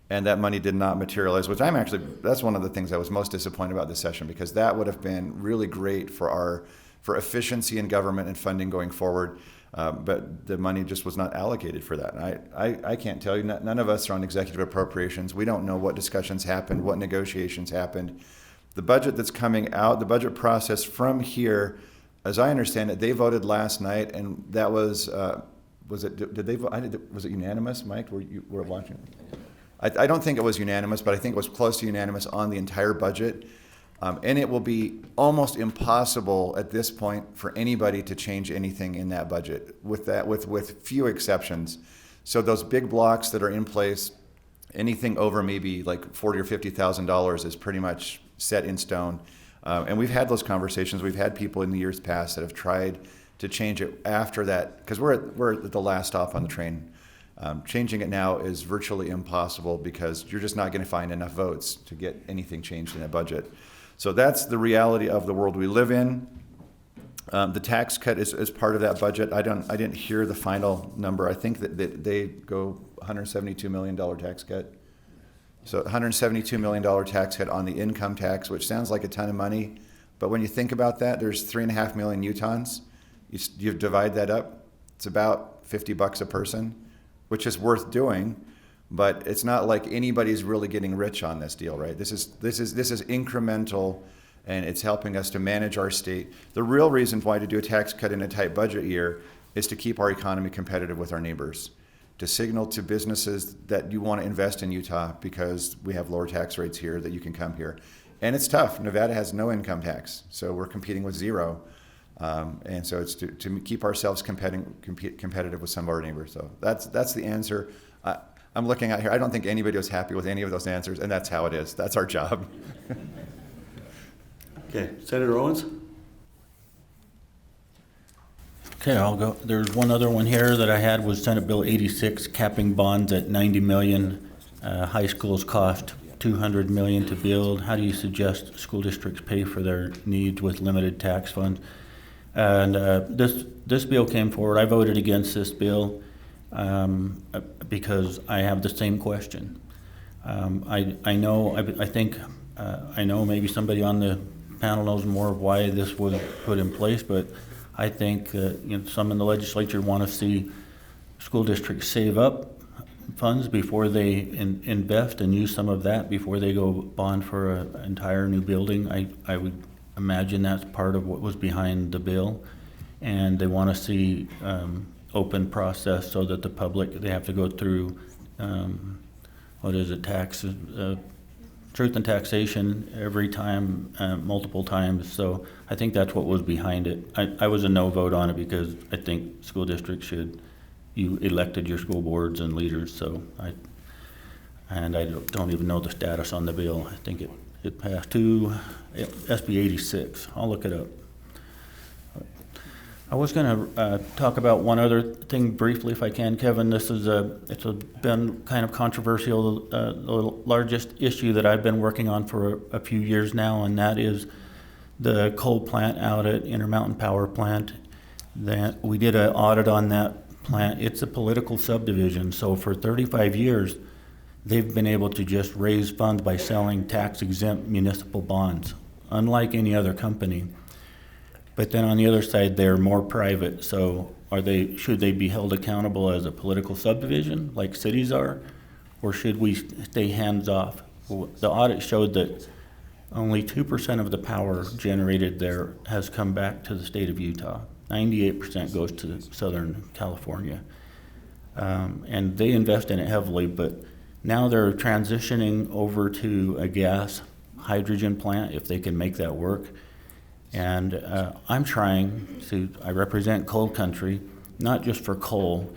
E: And that money did not materialize, which that's one of the things I was most disappointed about this session, because that would have been really great for efficiency in government and funding going forward. But the money just was not allocated for that. And I can't tell you, none of us are on executive appropriations. We don't know what discussions happened, what negotiations happened. The budget that's coming out, the budget process from here, as I understand it, they voted last night, and that was it? Did they vote? Was it unanimous, Mike? Were you watching? I don't think it was unanimous, but I think it was close to unanimous on the entire budget. And it will be almost impossible at this point for anybody to change anything in that budget, with few exceptions. So those big blocks that are in place, anything over maybe like $40,000 or $50,000 is pretty much set in stone. And we've had those conversations. We've had people in the years past that have tried to change it after that, because we're at the last stop on the train. Changing it now is virtually impossible because you're just not going to find enough votes to get anything changed in that budget. So that's the reality of the world we live in. The tax cut is part of that budget. I didn't hear the final number. I think that they go $172 million tax cut. So $172 million tax cut on the income tax, which sounds like a ton of money. But when you think about that, there's 3.5 million Utahns. You divide that up, it's about $50 a person, which is worth doing, but it's not like anybody's really getting rich on this deal, right? This is incremental, and it's helping us to manage our state. The real reason why to do a tax cut in a tight budget year is to keep our economy competitive with our neighbors, to signal to businesses that you want to invest in Utah because we have lower tax rates here, that you can come here. And it's tough. Nevada has no income tax, so we're competing with zero. And so it's to keep ourselves competitive with some of our neighbors. So that's the answer. I'm looking at here. I don't think anybody was happy with any of those answers, and that's how it is. That's our job.
A: Okay, Senator Owens?
B: Okay, I'll go. There's one other one here that I had was Senate Bill 86, capping bonds at $90 million. High schools cost $200 million to build. How do you suggest school districts pay for their needs with limited tax funds? And this bill came forward. I voted against this bill because I have the same question. I think I know maybe somebody on the panel knows more of why this was put in place, but I think some in the legislature want to see school districts save up funds before they invest and use some of that before they go bond for an entire new building. I would imagine that's part of what was behind the bill, and they want to see open process so that the public, they have to go through truth and taxation every time, multiple times. So I think that's what was behind it. I was a no vote on it because I think school districts you elected your school boards and leaders. So I don't even know the status on the bill. I think it passed to SB 86. I'll look it up. I was going to talk about one other thing briefly, if I can, Kevin. It's been kind of controversial, the largest issue that I've been working on for a few years now, and that is the coal plant out at Intermountain Power Plant. That we did an audit on that plant. It's a political subdivision, so for 35 years, they've been able to just raise funds by selling tax-exempt municipal bonds, unlike any other company. But then on the other side, they're more private. So should they be held accountable as a political subdivision like cities are, or should we stay hands off? The audit showed that only 2% of the power generated there has come back to the state of Utah. 98% goes to Southern California. And they invest in it heavily, but now they're transitioning over to a gas hydrogen plant, if they can make that work. And I'm trying to, I represent coal country, not just for coal,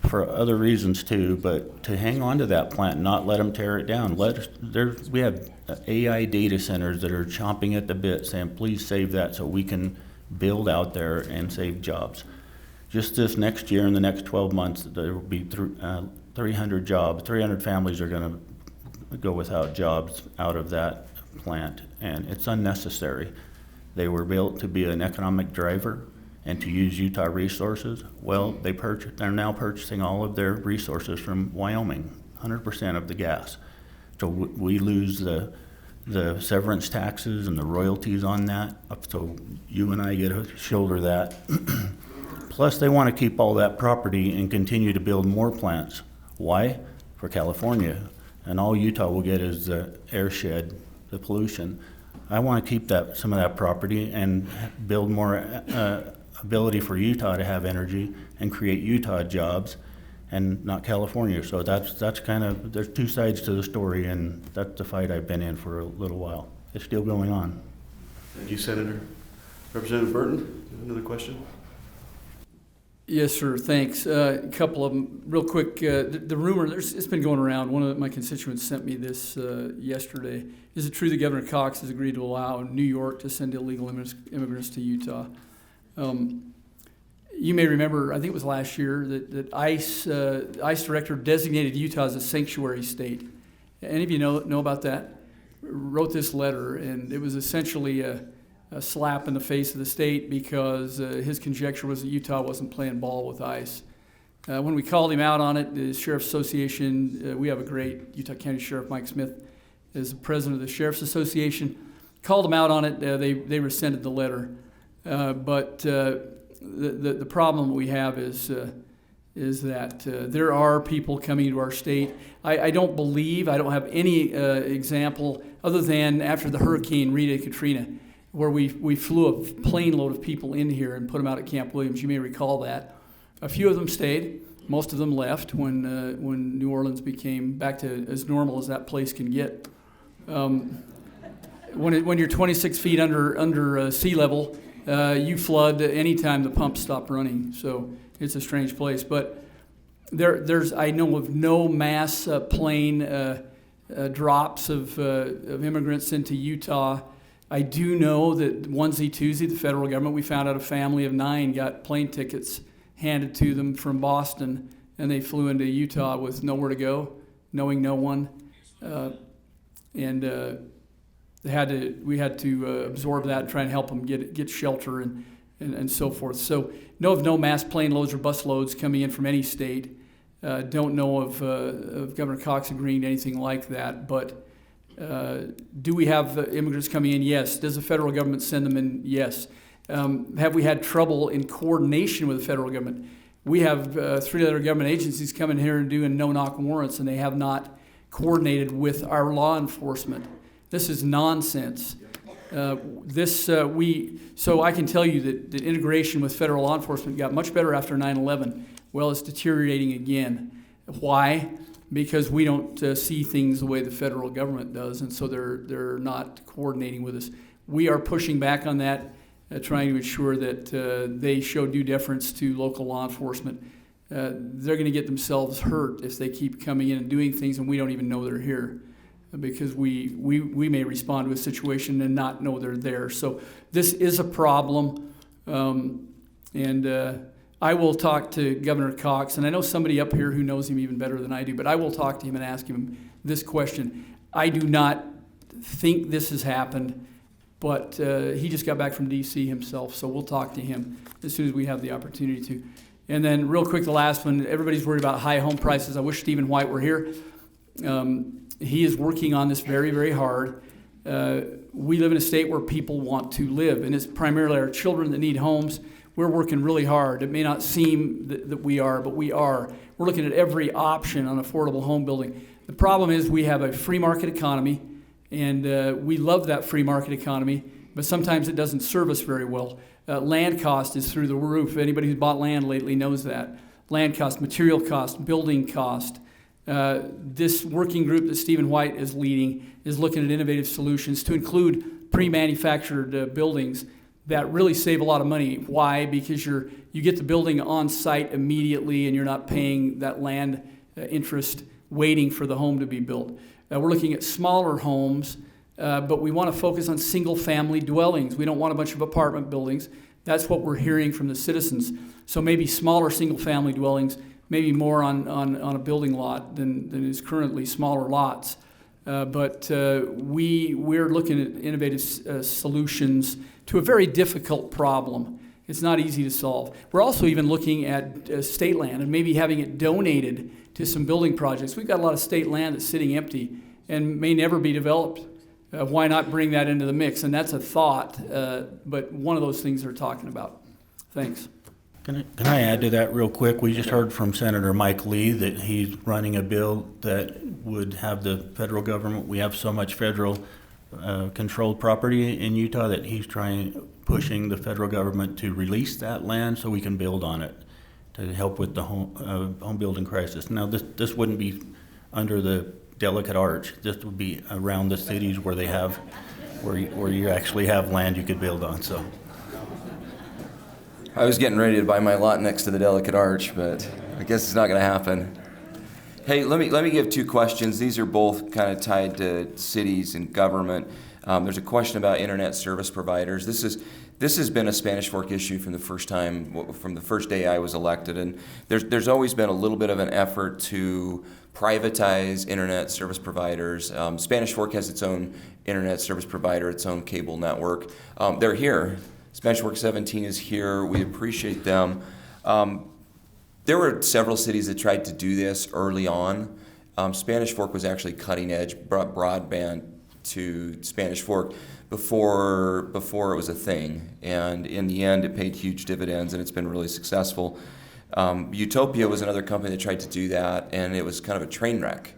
B: for other reasons too, but to hang on to that plant and not let them tear it down. We have AI data centers that are chomping at the bit saying, please save that so we can build out there and save jobs. Just this next year, in the next 12 months, there will be 300 jobs. 300 families are going to go without jobs out of that plant, and it's unnecessary. They were built to be an economic driver and to use Utah resources. Well, they're now purchasing all of their resources from Wyoming, 100% of the gas. So we lose the severance taxes and the royalties on that, so you and I get to shoulder that. Plus, they want to keep all that property and continue to build more plants. Why? For California. And all Utah will get is the air shed, the pollution. I want to keep some of that property and build more ability for Utah to have energy and create Utah jobs and not California. So that's kind of, there's two sides to the story, and that's the fight I've been in for a little while. It's still going on.
A: Thank you, Senator. Representative Burton, another question?
C: Yes, sir, thanks. A couple of them, real quick. The rumor, it's been going around. One of my constituents sent me this yesterday. Is it true that Governor Cox has agreed to allow New York to send illegal immigrants to Utah? You may remember, I think it was last year, that ICE director designated Utah as a sanctuary state. Any of you know about that? Wrote this letter, and it was essentially a slap in the face of the state because his conjecture was that Utah wasn't playing ball with ICE. When we called him out on it, the Sheriff's Association, we have a great Utah County Sheriff, Mike Smith, is the president of the Sheriff's Association, called him out on it. They rescinded the letter. But the problem we have is that there are people coming to our state. I don't have any example other than after the Hurricane Rita Katrina, where we flew a plane load of people in here and put them out at Camp Williams. You may recall that. A few of them stayed. Most of them left when New Orleans became back to as normal as that place can get. When you're 26 feet under sea level, you flood anytime the pumps stop running. So it's a strange place. But I know of no mass plane drops of immigrants into Utah. I do know that onesie-twosie, the federal government, we found out a family of 9 got plane tickets handed to them from Boston, and they flew into Utah with nowhere to go, knowing no one. We had to absorb that and try and help them get shelter and so forth. So know of no mass plane loads or bus loads coming in from any state. Don't know of Governor Cox agreeing to anything like that, but do we have immigrants coming in? Yes. Does the federal government send them in? Yes. Have we had trouble in coordination with the federal government? We have 3 other government agencies coming here and doing no-knock warrants, and they have not coordinated with our law enforcement. This is nonsense. So I can tell you that the integration with federal law enforcement got much better after 9/11. Well, it's deteriorating again. Why? Because we don't see things the way the federal government does, and so they're not coordinating with us. We are pushing back on that, trying to ensure that they show due deference to local law enforcement. They're going to get themselves hurt if they keep coming in and doing things and we don't even know they're here, because we may respond to a situation and not know they're there. So this is a problem, and I will talk to Governor Cox, and I know somebody up here who knows him even better than I do, but I will talk to him and ask him this question. I do not think this has happened, but he just got back from D.C. himself, so we'll talk to him as soon as we have the opportunity to. And then real quick, the last one, everybody's worried about high home prices. I wish Stephen White were here. He is working on this very, very hard. We live in a state where people want to live, and it's primarily our children that need homes. We're working really hard. It may not seem that we are, but we are. We're looking at every option on affordable home building. The problem is we have a free market economy, And we love that free market economy, but sometimes it doesn't serve us very well. Land cost is through the roof. Anybody who's bought land lately knows that. Land cost, material cost, building cost. This working group that Stephen White is leading is looking at innovative solutions to include pre-manufactured buildings that really save a lot of money. Why? Because you get the building on site immediately, and you're not paying that land interest waiting for the home to be built. We're looking at smaller homes, but we want to focus on single-family dwellings. We don't want a bunch of apartment buildings. That's what we're hearing from the citizens. So maybe smaller single-family dwellings, maybe more on a building lot than is currently smaller lots. But we're looking at innovative solutions to a very difficult problem. It's not easy to solve. We're also even looking at state land and maybe having it donated to some building projects. We've got a lot of state land that's sitting empty and may never be developed. Why not bring that into the mix? And that's a thought, but one of those things they're talking about. Thanks.
B: Can I add to that real quick? We just heard from Senator Mike Lee that he's running a bill that would have the federal government, we have so much federal controlled property in Utah that he's pushing the federal government to release that land so we can build on it to help with the home building crisis. Now, this wouldn't be under the delicate arch. This would be around the cities where they have, where you actually have land you could build on. So,
D: I was getting ready to buy my lot next to the Delicate Arch, but I guess it's not going to happen. Hey, let me give two questions. These are both kind of tied to cities and government. There's a question about internet service providers. This has been a Spanish Fork issue from the first day I was elected, and there's always been a little bit of an effort to privatize internet service providers. Spanish Fork has its own internet service provider, its own cable network. They're here. Spanish Fork 17 is here. We appreciate them. There were several cities that tried to do this early on. Spanish Fork was actually cutting edge, brought broadband to Spanish Fork before it was a thing. And in the end, it paid huge dividends, and it's been really successful. Utopia was another company that tried to do that, and it was kind of a train wreck.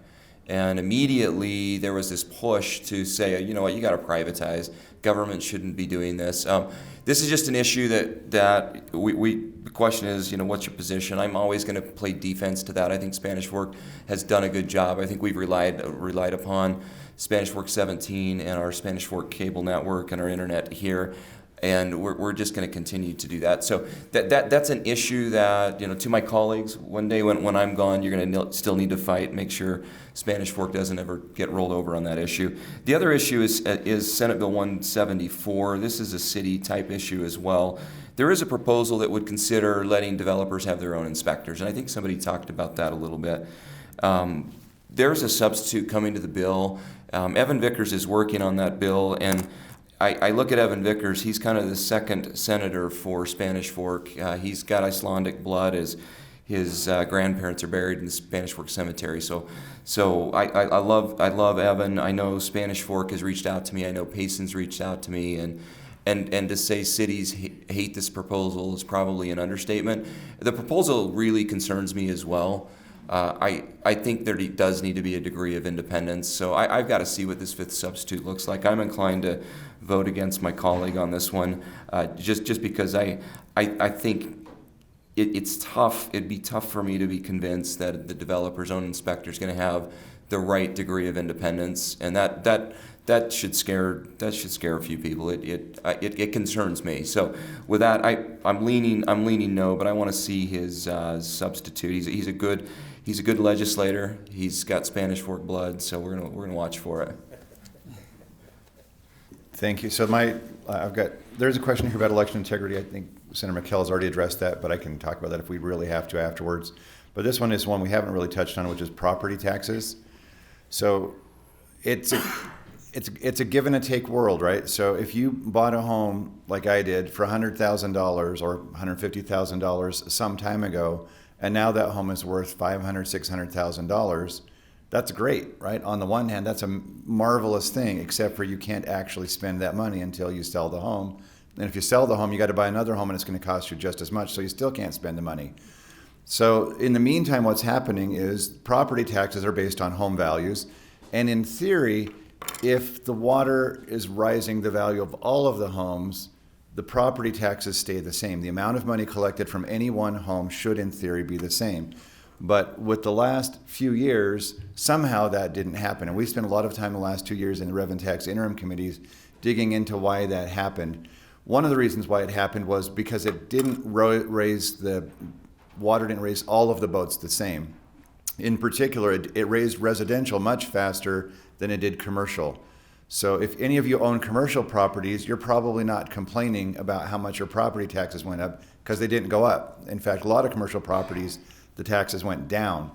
D: And immediately there was this push to say, you know what, you got to privatize. Government shouldn't be doing this. This is just an issue that the question is, you know, what's your position? I'm always going to play defense to that. I think Spanish Fork has done a good job. I think we've relied upon Spanish Fork 17 and our Spanish Fork cable network and our internet here. And we're just going to continue to do that. So that's an issue that, you know, to my colleagues, one day when I'm gone, you're going to still need to fight, make sure Spanish Fork doesn't ever get rolled over on that issue. The other issue is Senate Bill 174. This is a city-type issue as well. There is a proposal that would consider letting developers have their own inspectors, and I think somebody talked about that a little bit. There's a substitute coming to the bill. Evan Vickers is working on that bill, and I look at Evan Vickers. He's kind of the second senator for Spanish Fork. He's got Icelandic blood. His grandparents are buried in the Spanish Fork Cemetery. So I love Evan. I know Spanish Fork has reached out to me. I know Payson's reached out to me, and to say cities hate this proposal is probably an understatement. The proposal really concerns me as well. I think there does need to be a degree of independence. So I've got to see what this fifth substitute looks like. I'm inclined to vote against my colleague on this one, just because I think it's tough. It'd be tough for me to be convinced that the developer's own inspector is going to have the right degree of independence, and that should scare a few people. It concerns me. So with that, I'm leaning no, but I want to see his substitute. He's a good legislator. He's got Spanish Fork blood, so we're gonna watch for it.
E: Thank you. So there's a question here about election integrity. I think Senator McKell has already addressed that, but I can talk about that if we really have to afterwards. But this one is one we haven't really touched on, which is property taxes. So it's a give and a take world, right? So if you bought a home like I did for $100,000 or $150,000 some time ago, and now that home is worth $500,000, $600,000, that's great, right? On the one hand, that's a marvelous thing, except for you can't actually spend that money until you sell the home. And if you sell the home, you got to buy another home, and it's going to cost you just as much, so you still can't spend the money. So in the meantime, what's happening is property taxes are based on home values, and in theory, if the water is rising the value of all of the homes, the property taxes stay the same. The amount of money collected from any one home should, in theory, be the same. But with the last few years, somehow that didn't happen. And we spent a lot of time the last 2 years in the Rev and Tax interim committees digging into why that happened. One of the reasons why it happened was because it didn't raise the water, didn't raise all of the boats the same. In particular, it raised residential much faster than it did commercial. So if any of you own commercial properties, you're probably not complaining about how much your property taxes went up because they didn't go up. In fact, a lot of commercial properties, the taxes went down.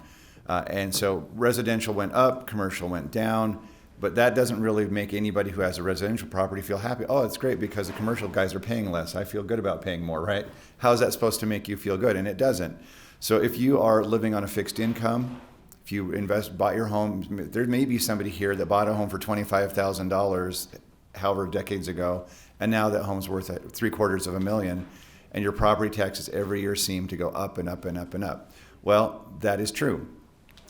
E: And so residential went up, commercial went down, but that doesn't really make anybody who has a residential property feel happy. Oh, it's great because the commercial guys are paying less. I feel good about paying more, right? How is that supposed to make you feel good? And it doesn't. So if you are living on a fixed income, if you bought your home, there may be somebody here that bought a home for $25,000, however decades ago, and now that home's worth $750,000, and your property taxes every year seem to go up and up and up and up. Well, that is true.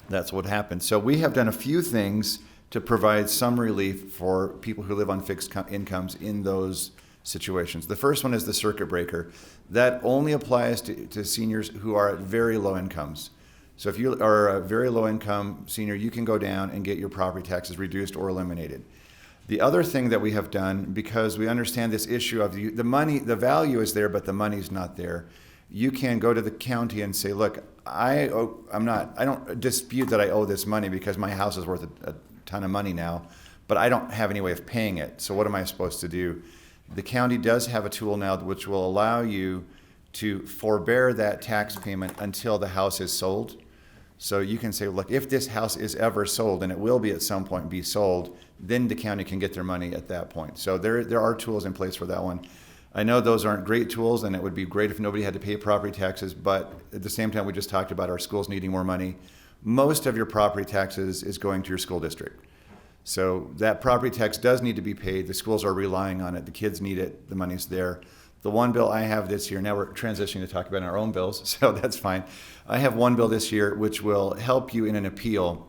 E: That's what happened. So we have done a few things to provide some relief for people who live on fixed incomes in those situations. The first one is the circuit breaker. That only applies to seniors who are at very low incomes. So if you are a very low income senior, you can go down and get your property taxes reduced or eliminated. The other thing that we have done, because we understand this issue of the money, the value is there, but the money's not there. You can go to the county and say, look, I don't dispute that I owe this money because my house is worth a ton of money now, but I don't have any way of paying it. So what am I supposed to do? The county does have a tool now which will allow you to forbear that tax payment until the house is sold. So you can say, look, if this house is ever sold, and it will be at some point be sold, then the county can get their money at that point. So there are tools in place for that one. I know those aren't great tools, and it would be great if nobody had to pay property taxes, but at the same time, we just talked about our schools needing more money. Most of your property taxes is going to your school district. So that property tax does need to be paid. The schools are relying on it. The kids need it. The money's there. The one bill I have this year, now we're transitioning to talk about our own bills, so that's fine. I have one bill this year which will help you in an appeal.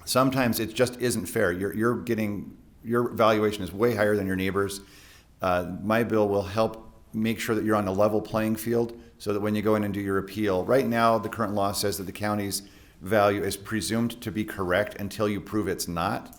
E: Sometimes it just isn't fair. Your valuation is way higher than your neighbor's. My bill will help make sure that you're on a level playing field so that when you go in and do your appeal, right now the current law says that the county's value is presumed to be correct until you prove it's not.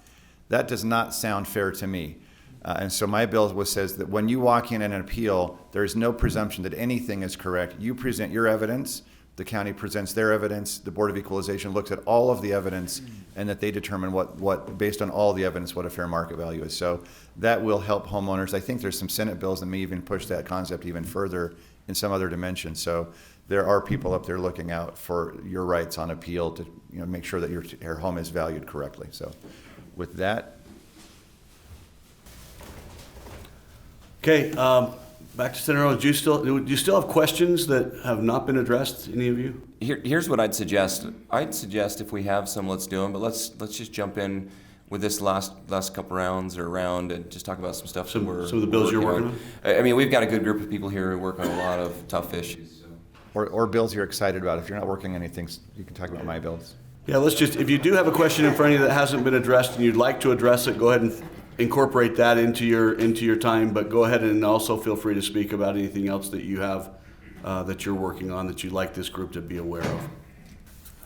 E: That does not sound fair to me. And so my bill says that when you walk in an appeal, there is no presumption that anything is correct. You present your evidence, the county presents their evidence, the Board of Equalization looks at all of the evidence, and that they determine what based on all the evidence, what a fair market value is. So that will help homeowners. I think there's some Senate bills that may even push that concept even further in some other dimension. So there are people up there looking out for your rights on appeal to make sure that your home is valued correctly. So with that.
A: Okay, back to Senator Owens. Do you still have questions that have not been addressed, any of you?
D: Here's what I'd suggest. I'd suggest if we have some, let's do them. But let's just jump in with this last couple rounds or round and just talk about some stuff.
A: Some of the bills you're working on.
D: I mean, we've got a good group of people here who work on a lot of tough issues. So.
E: Or bills you're excited about. If you're not working on anything, you can talk about my bills.
A: Yeah, if you do have a question in front of you that hasn't been addressed and you'd like to address it, go ahead and incorporate that into your time, but go ahead and also feel free to speak about anything else that you have that you're working on that you'd like this group to be aware of.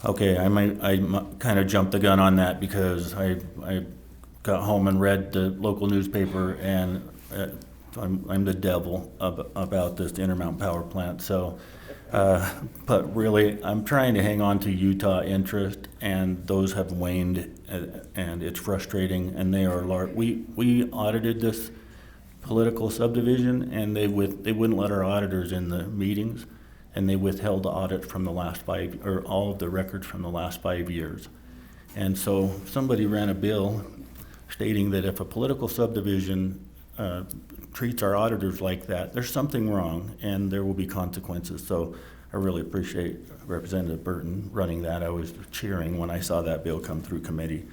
B: Okay, I kind of jumped the gun on that because I got home and read the local newspaper, and I'm the devil about this Intermountain Power Plant. So, but really, I'm trying to hang on to Utah interest, and those have waned, and it's frustrating. And they are large. We audited this political subdivision, and they wouldn't let our auditors in the meetings, and they withheld the audit from the last all of the records from the last 5 years. And so somebody ran a bill stating that if a political subdivision treats our auditors like that, there's something wrong, and there will be consequences. So I really appreciate Representative Burton running that. I was cheering when I saw that bill come through committee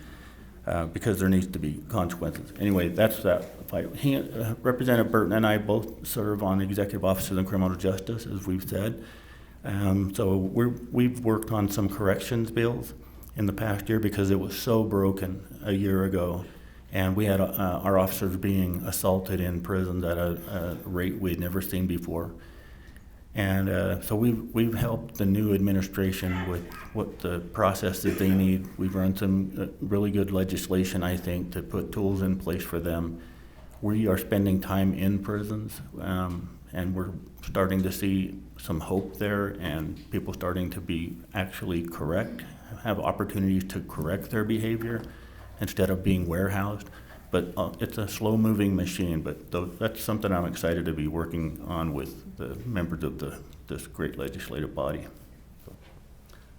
B: because there needs to be consequences. Anyway, that's that fight. Representative Burton and I both serve on the Executive Office of Criminal Justice, as we've said. So we've worked on some corrections bills in the past year because it was so broken a year ago. And we had our officers being assaulted in prisons at a rate we'd never seen before. And so we've helped the new administration with what the process that they need. We've run some really good legislation, I think, to put tools in place for them. We are spending time in prisons, and we're starting to see some hope there, and people starting to be actually have opportunities to correct their behavior instead of being warehoused. But it's a slow-moving machine, but that's something I'm excited to be working on with the members of this great legislative body.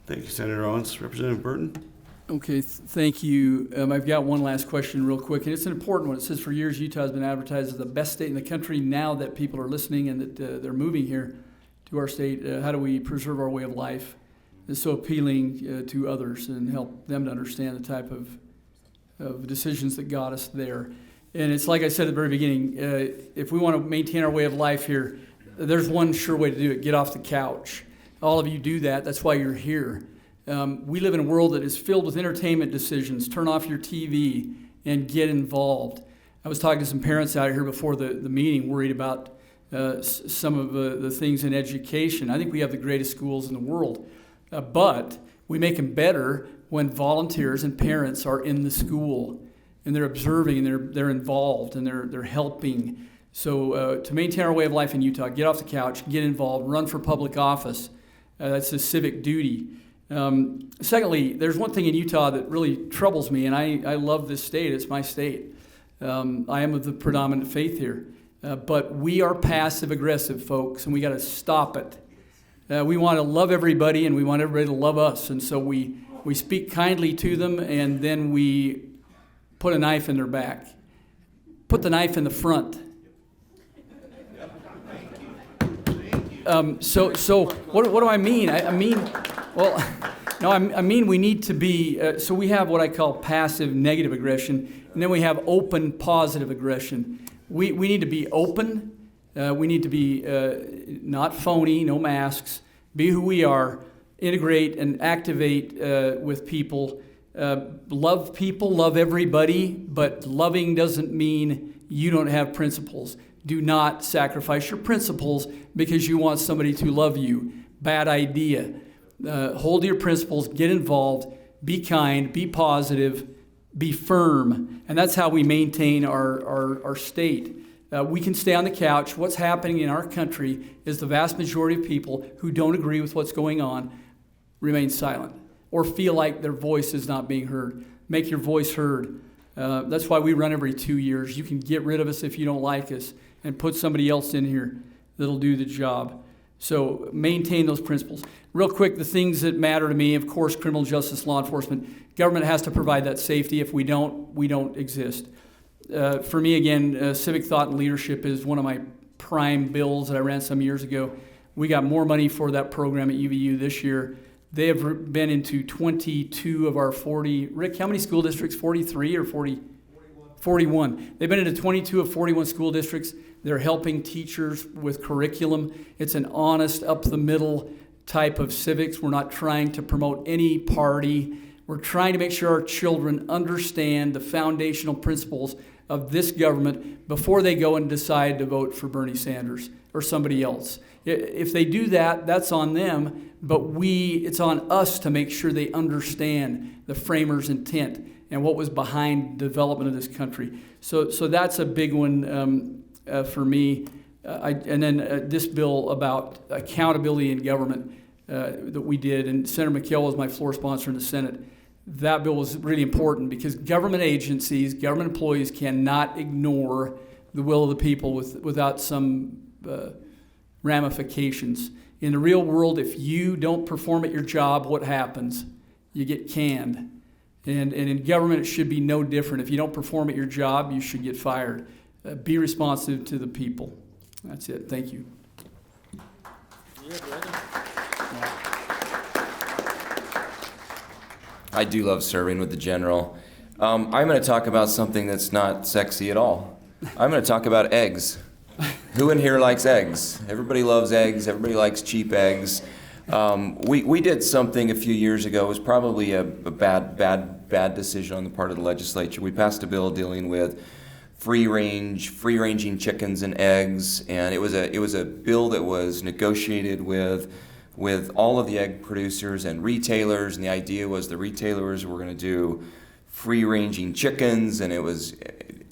A: Thank you, Senator Owens. Representative Burton?
C: Okay, thank you. I've got one last question real quick, and it's an important one. It says, for years, Utah has been advertised as the best state in the country. Now that people are listening and that they're moving here to our state, how do we preserve our way of life? It's so appealing to others and help them to understand the type of decisions that got us there. And it's like I said at the very beginning, if we want to maintain our way of life here, there's one sure way to do it: get off the couch. All of you do that. That's why you're here. We live in a world that is filled with entertainment decisions. Turn off your TV and get involved. I was talking to some parents out here before the meeting, worried about some of the things in education. I think we have the greatest schools in the world, but we make them better when volunteers and parents are in the school and they're observing and they're involved and they're helping. So to maintain our way of life in Utah, get off the couch, get involved, run for public office. That's a civic duty. Secondly, there's one thing in Utah that really troubles me, and I love this state. It's my state. I am of the predominant faith here. But we are passive-aggressive, folks, and we got to stop it. We want to love everybody, and we want everybody to love us. And so we speak kindly to them, and then we put a knife in their back. Put the knife in the front. So what do I mean? I mean we need to be, so we have what I call passive negative aggression, and then we have open positive aggression. We need to be open. We need to be not phony, no masks, be who we are, integrate and activate with people, love everybody, but loving doesn't mean you don't have principles. Do not sacrifice your principles because you want somebody to love you. Bad idea. Hold to your principles, get involved, be kind, be positive, be firm. And that's how we maintain our state. We can stay on the couch. What's happening in our country is the vast majority of people who don't agree with what's going on remain silent or feel like their voice is not being heard. Make your voice heard. That's why we run every 2 years. You can get rid of us if you don't like us and put somebody else in here that'll do the job. So maintain those principles. Real quick, the things that matter to me, of course, criminal justice, law enforcement. Government has to provide that safety. If we don't, we don't exist. For me, again, civic thought and leadership is one of my prime bills that I ran some years ago. We got more money for that program at UVU this year. They have been into 22 of our 40. Rick, how many school districts? 43 or 40? 41. They've been into 22 of 41 school districts. They're helping teachers with curriculum. It's an honest, up-the-middle type of civics. We're not trying to promote any party. We're trying to make sure our children understand the foundational principles of this government before they go and decide to vote for Bernie Sanders or somebody else. If they do that, that's on them, but it's on us to make sure they understand the framers' intent and what was behind the development of this country. So that's a big one for me. And then this bill about accountability in government that we did, and Senator McKell was my floor sponsor in the Senate. That bill was really important because government agencies, government employees cannot ignore the will of the people without some ramifications. In the real world, if you don't perform at your job, what happens? You get canned. And in government, it should be no different. If you don't perform at your job, you should get fired. Be responsive to the people. That's it. Thank you.
D: I do love serving with the general. I'm going to talk about something that's not sexy at all. I'm going to talk about eggs. Who in here likes eggs? Everybody loves eggs. Everybody likes cheap eggs. We did something a few years ago. It was probably a bad bad decision on the part of the legislature. We passed a bill dealing with free-ranging chickens and eggs, and it was a bill that was negotiated with all of the egg producers and retailers, and the idea was the retailers were going to do free-ranging chickens, and it was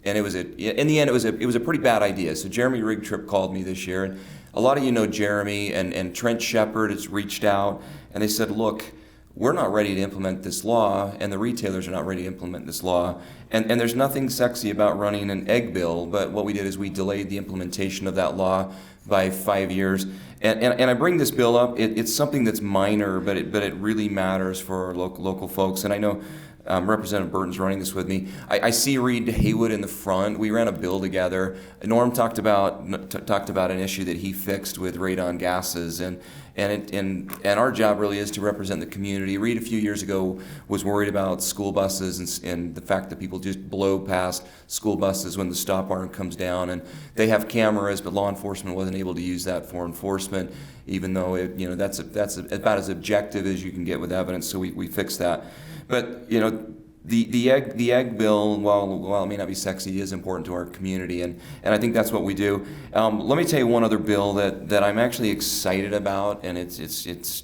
D: in the end it was a pretty bad idea. So Jeremy Rigtrip called me this year, and a lot of you know Jeremy, and Trent Shepard has reached out, and they said, look, we're not ready to implement this law, and the retailers are not ready to implement this law, and there's nothing sexy about running an egg bill, but what we did is we delayed the implementation of that law by 5 years. And I bring this bill up, it's something that's minor, but it really matters for our local folks, and I know Representative Burton's running this with me. I see Reed Haywood in the front. We ran a bill together. Norm talked about an issue that he fixed with radon gases, and our job really is to represent the community. Reed a few years ago was worried about school buses and the fact that people just blow past school buses when the stop arm comes down, and they have cameras, but law enforcement wasn't able to use that for enforcement, even though that's about as objective as you can get with evidence. So we fixed that. But the egg bill, while it may not be sexy, is important to our community, and I think that's what we do. Let me tell you one other bill that I'm actually excited about, and it's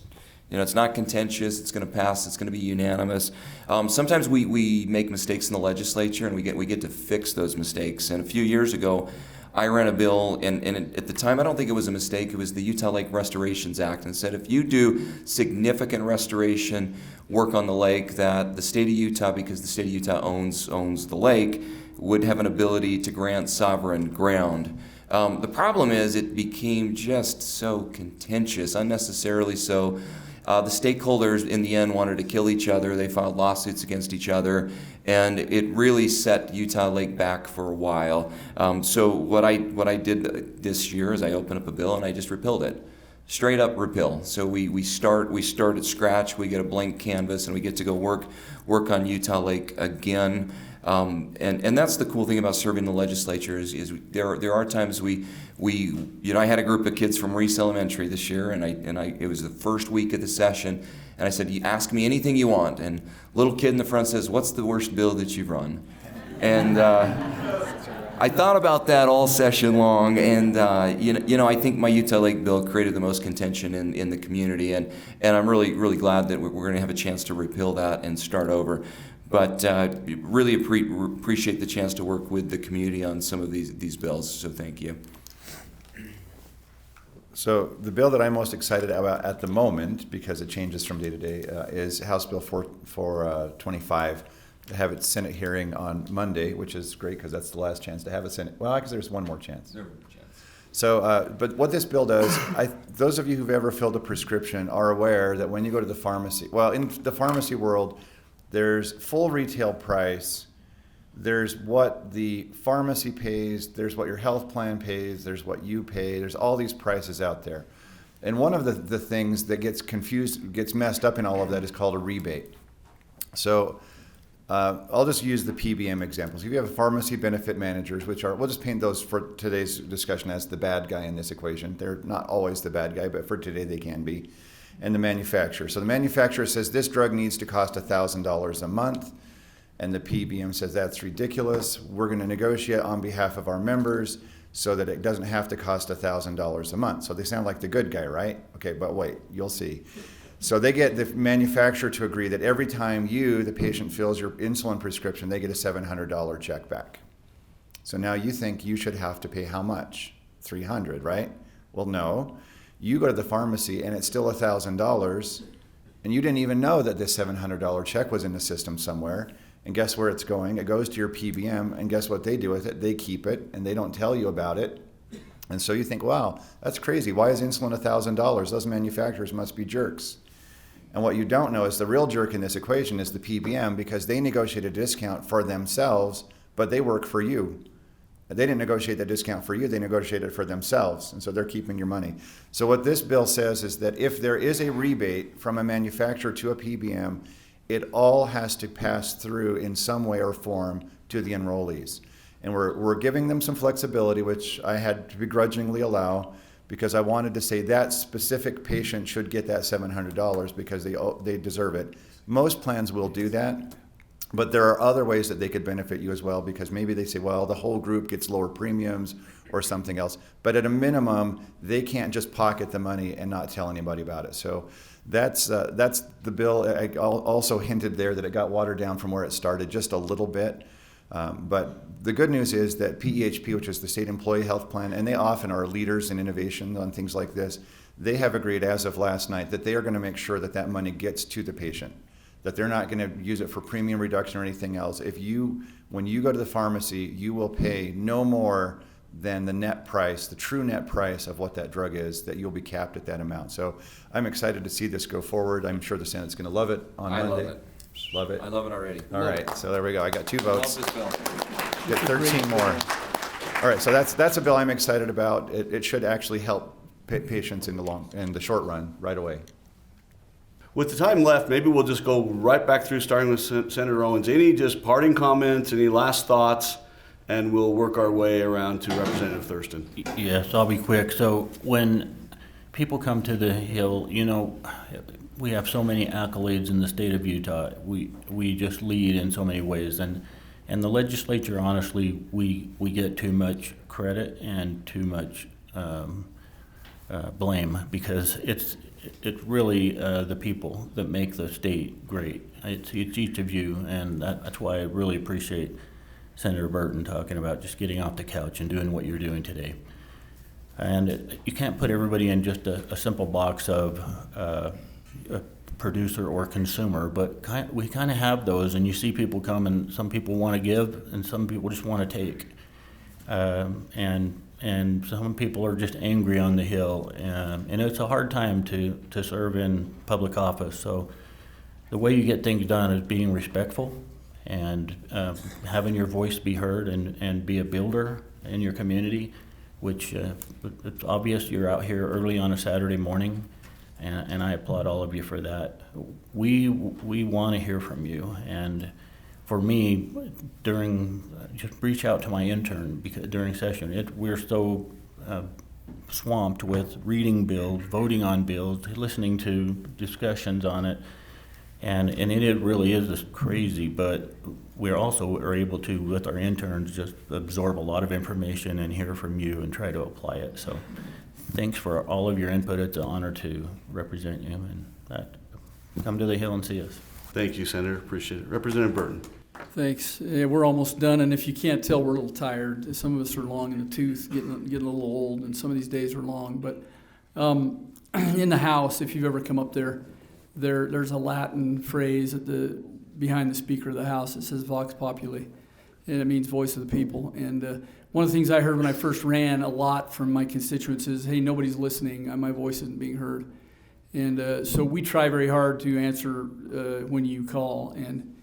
D: not contentious. It's going to pass. It's going to be unanimous. Sometimes we make mistakes in the legislature, and we get to fix those mistakes. And a few years ago, I ran a bill, and at the time, I don't think it was a mistake. It was the Utah Lake Restorations Act, and said if you do significant restoration work on the lake, that the state of Utah, because the state of Utah owns the lake, would have an ability to grant sovereign ground. The problem is it became just so contentious, unnecessarily so. The stakeholders in the end wanted to kill each other. They filed lawsuits against each other, and it really set Utah Lake back for a while. So what I did this year is I opened up a bill and I just repealed it. Straight up repeal. So we start at scratch. We get a blank canvas and we get to go work on Utah Lake again. And that's the cool thing about serving the legislature is there are times I had a group of kids from Reese Elementary this year, and it was the first week of the session, and I said, you ask me anything you want, and little kid in the front says, what's the worst bill that you've run? And I thought about that all session long, and I think my Utah Lake bill created the most contention in the community, and I'm really glad that we're going to have a chance to repeal that and start over. But really appreciate the chance to work with the community on some of these bills, so thank you.
E: So the bill that I'm most excited about at the moment, because it changes from day to day, is House Bill 425. To have its Senate hearing on Monday, which is great because that's the last chance to have a Senate. Well, because there's one more chance. So, but what this bill does, those of you who've ever filled a prescription are aware that when you go to the pharmacy, well, in the pharmacy world, there's full retail price, there's what the pharmacy pays, there's what your health plan pays, there's what you pay, there's all these prices out there. And one of the things that gets messed up in all of that is called a rebate. So I'll just use the PBM examples. If you have pharmacy benefit managers, which are, we'll just paint those for today's discussion as the bad guy in this equation. They're not always the bad guy, but for today they can be. And the manufacturer. So the manufacturer says this drug needs to cost $1,000 a month, and the PBM says that's ridiculous. We're going to negotiate on behalf of our members so that it doesn't have to cost $1,000 a month. So they sound like the good guy, right? Okay, but wait, you'll see. So they get the manufacturer to agree that every time you, the patient, fills your insulin prescription, they get a $700 check back. So now you think you should have to pay how much? $300, right? Well, no. You go to the pharmacy and it's still $1,000, and you didn't even know that this $700 check was in the system somewhere. And guess where it's going? It goes to your PBM, and guess what they do with it? They keep it, and they don't tell you about it. And so you think, wow, that's crazy. Why is insulin $1,000? Those manufacturers must be jerks. And what you don't know is the real jerk in this equation is the PBM, because they negotiate a discount for themselves, but they work for you. They didn't negotiate the discount for you, they negotiated it for themselves, and so they're keeping your money. So what this bill says is that if there is a rebate from a manufacturer to a PBM, it all has to pass through in some way or form to the enrollees. And we're giving them some flexibility, which I had to begrudgingly allow, because I wanted to say that specific patient should get that $700 because they deserve it. Most plans will do that, But there are other ways that they could benefit you as well, because maybe they say, well, the whole group gets lower premiums or something else. But at a minimum, they can't just pocket the money and not tell anybody about it. So that's the bill. I also hinted there that it got watered down from where it started just a little bit. But the good news is that PEHP, which is the State Employee Health Plan, and they often are leaders in innovation on things like this, they have agreed as of last night that they are going to make sure that that money gets to the patient, that they're not going to use it for premium reduction or anything else. When you go to the pharmacy, you will pay no more than the net price, the true net price of what that drug is, that you'll be capped at that amount. So I'm excited to see this go forward. I'm sure the Senate's going to love it on Monday.
D: love it.
E: Love it.
D: I love it already.
E: All right, so there we go. I got 2
D: I love
E: votes.
D: this bill.
E: Get 13 more. All right, so that's a bill I'm excited about. It should actually help patients in the short run right away.
A: With the time left, maybe we'll just go right back through, starting with Senator Owens. Any just parting comments, any last thoughts, and we'll work our way around to Representative Thurston.
B: Yes, I'll be quick. So when people come to the Hill, we have so many accolades in the state of Utah. We just lead in so many ways, and the legislature, honestly, we get too much credit and too much blame, because it's really the people that make the state great. It's each of you, and that's why I really appreciate Senator Burton talking about just getting off the couch and doing what you're doing today. And you can't put everybody in just a simple box of a producer or consumer, but we kind of have those, and you see people come, and some people want to give, and some people just want to take. And some people are just angry on the Hill, and it's a hard time to serve in public office. So the way you get things done is being respectful and having your voice be heard, and be a builder in your community, which it's obvious you're out here early on a Saturday morning, and I applaud all of you for that. We want to hear from you, and for me, just reach out to my intern, because during session, we're so swamped with reading bills, voting on bills, listening to discussions on it, and it really is just crazy. But we also are able to, with our interns, just absorb a lot of information and hear from you and try to apply it. So thanks for all of your input. It's an honor to represent you, and come to the Hill and see us.
A: Thank you, Senator. Appreciate it. Representative Burton.
C: Thanks. Yeah, we're almost done, and if you can't tell, we're a little tired. Some of us are long in the tooth, getting a little old, and some of these days are long. But in the House, if you've ever come up there's a Latin phrase behind the Speaker of the House. It says "Vox Populi," and it means voice of the people. And one of the things I heard when I first ran a lot from my constituents is, "Hey, nobody's listening. My voice isn't being heard." And so we try very hard to answer when you call, and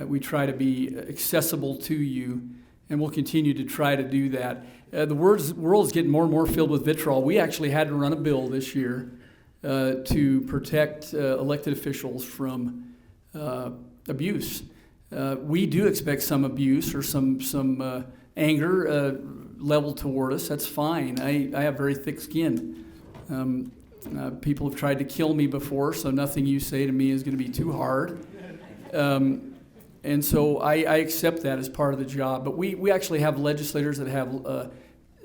C: we try to be accessible to you, and we'll continue to try to do that. The world is getting more and more filled with vitriol. We actually had to run a bill this year to protect elected officials from abuse. We do expect some abuse or some anger leveled toward us. That's fine. I have very thick skin. People have tried to kill me before, so nothing you say to me is going to be too hard. And so I accept that as part of the job. But we actually have legislators that have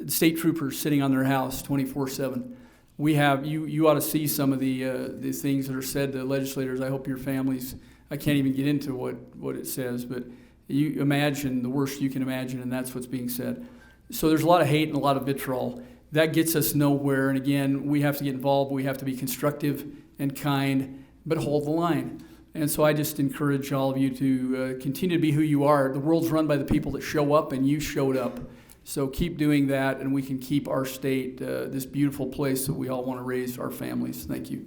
C: state troopers sitting on their house 24/7. We have you ought to see some of the things that are said to legislators. I hope your families. I can't even get into what it says, but you imagine the worst you can imagine, and that's what's being said. So there's a lot of hate and a lot of vitriol. That gets us nowhere. And again, we have to get involved. We have to be constructive and kind, but hold the line. And so I just encourage all of you to continue to be who you are. The world's run by the people that show up, and you showed up. So keep doing that, and we can keep our state this beautiful place that we all want to raise our families. Thank you.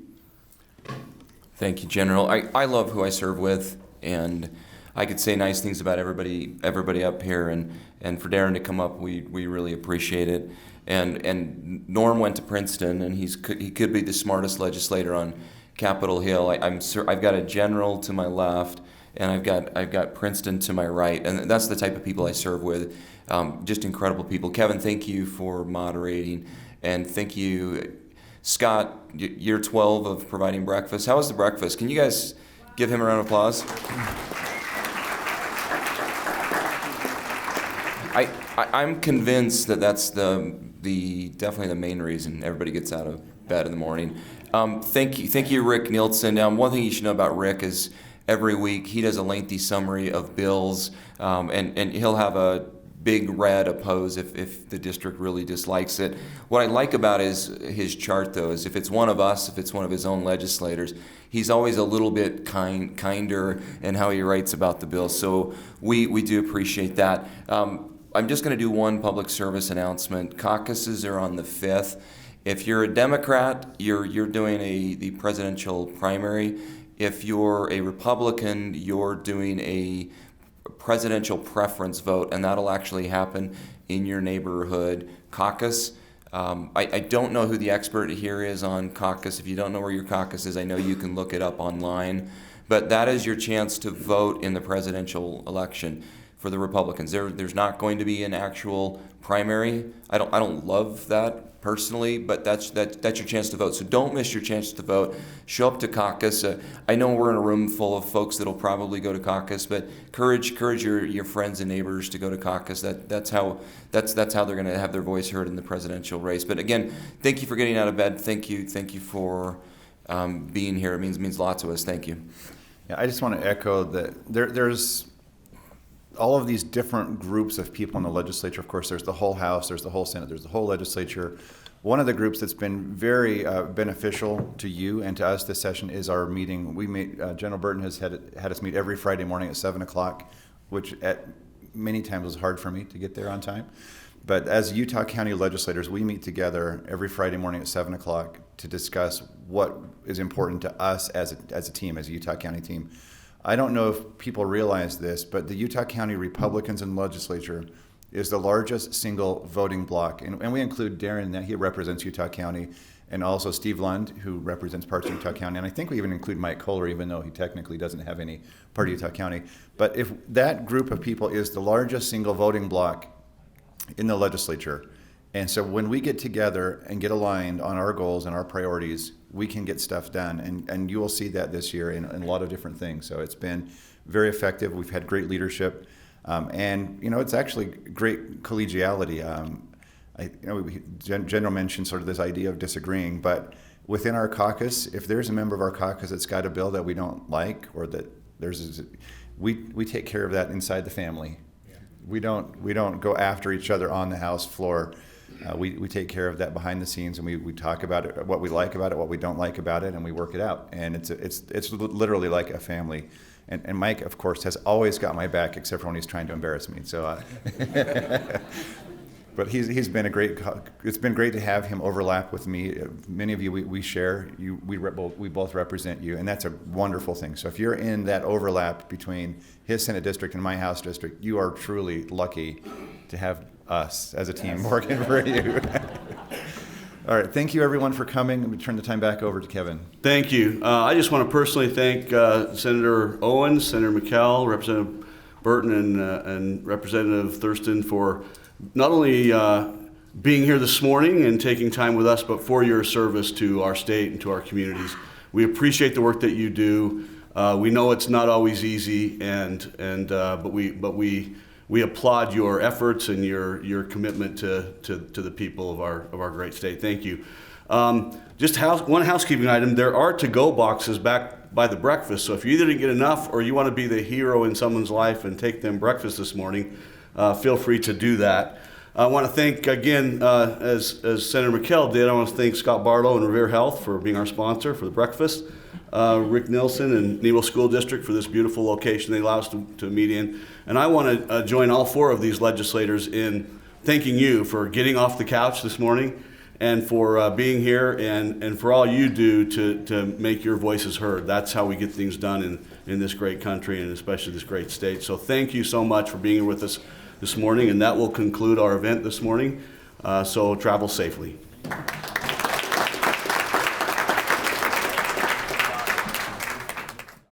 D: Thank you, General. I love who I serve with, and I could say nice things about everybody up here, and for Darren to come up, we really appreciate it. And Norm went to Princeton, and he could be the smartest legislator on Capitol Hill. I've got a general to my left, and I've got Princeton to my right, and that's the type of people I serve with. Just incredible people. Kevin, thank you for moderating, and thank you, Scott, year 12 of providing breakfast. How was the breakfast? Can you guys give him a round of applause? I'm convinced that that's definitely the main reason everybody gets out of bed in the morning. Thank you, Rick Nielsen. One thing you should know about Rick is every week he does a lengthy summary of bills, and he'll have a big red oppose if the district really dislikes it. What I like about his chart, though, is if it's one of us, if it's one of his own legislators, he's always a little bit kinder in how he writes about the bill. So we do appreciate that. I'm just going to do one public service announcement. Caucuses are on the 5th. If you're a Democrat, you're doing the presidential primary. If you're a Republican, you're doing a presidential preference vote, and that'll actually happen in your neighborhood caucus. I don't know who the expert here is on caucus. If you don't know where your caucus is, I know you can look it up online. But that is your chance to vote in the presidential election for the Republicans. There's not going to be an actual primary. I don't love that personally, but that's your chance to vote. So don't miss your chance to vote. Show up to caucus. I know we're in a room full of folks that'll probably go to caucus, but encourage your friends and neighbors to go to caucus. That's how they're going to have their voice heard in the presidential race. But again, thank you for getting out of bed. Thank you for being here. It means lots to us. Thank you.
E: Yeah, I just want to echo that there's all of these different groups of people in the legislature. Of course, there's the whole House, there's the whole Senate, there's the whole legislature. One of the groups that's been very beneficial to you and to us this session is our meeting. We meet, General Burton has had us meet every Friday morning at 7 o'clock, which at many times was hard for me to get there on time. But as Utah County legislators, we meet together every Friday morning at 7 o'clock to discuss what is important to us as a team, as a Utah County team. I don't know if people realize this, but the Utah County Republicans in the legislature is the largest single voting bloc. And we include Darren, that he represents Utah County, and also Steve Lund, who represents parts of Utah County. And I think we even include Mike Kohler, even though he technically doesn't have any part of Utah County. But if that group of people is the largest single voting bloc in the legislature, and so when we get together and get aligned on our goals and our priorities, we can get stuff done. And you will see that this year in a lot of different things. So it's been very effective. We've had great leadership. And, it's actually great collegiality. General mentioned sort of this idea of disagreeing, but within our caucus, if there's a member of our caucus that's got a bill that we don't like, or that we take care of that inside the family. Yeah. We don't go after each other on the House floor. We take care of that behind the scenes, and we talk about it, what we like about it, what we don't like about it, and we work it out. And it's literally like a family. And Mike, of course, has always got my back, except for when he's trying to embarrass me. So, but he's been it's been great to have him overlap with me. Many of you we share. We both represent you, and that's a wonderful thing. So if you're in that overlap between his Senate district and my House district, you are truly lucky to have us as a team working for you. All right, thank you everyone for coming. Let me turn the time back over to Kevin.
A: Thank you. I just want to personally thank Senator Owens, Senator McCall, Representative Burton, and Representative Thurston for not only being here this morning and taking time with us, but for your service to our state and to our communities. We appreciate the work that you do. We know it's not always easy, but we applaud your efforts and your commitment to the people of our great state. Thank you. Just one housekeeping item. There are to-go boxes back by the breakfast. So if you either didn't get enough or you want to be the hero in someone's life and take them breakfast this morning, feel free to do that. I want to thank again, as Senator McKell did, I want to thank Scott Barlow and Revere Health for being our sponsor for the breakfast. Rick Nilsson and Nebo School District for this beautiful location they allow us to meet in. And I want to join all four of these legislators in thanking you for getting off the couch this morning and for being here and for all you do to make your voices heard. That's how we get things done in this great country and especially this great state. So thank you so much for being here with us this morning, and that will conclude our event this morning. So travel safely.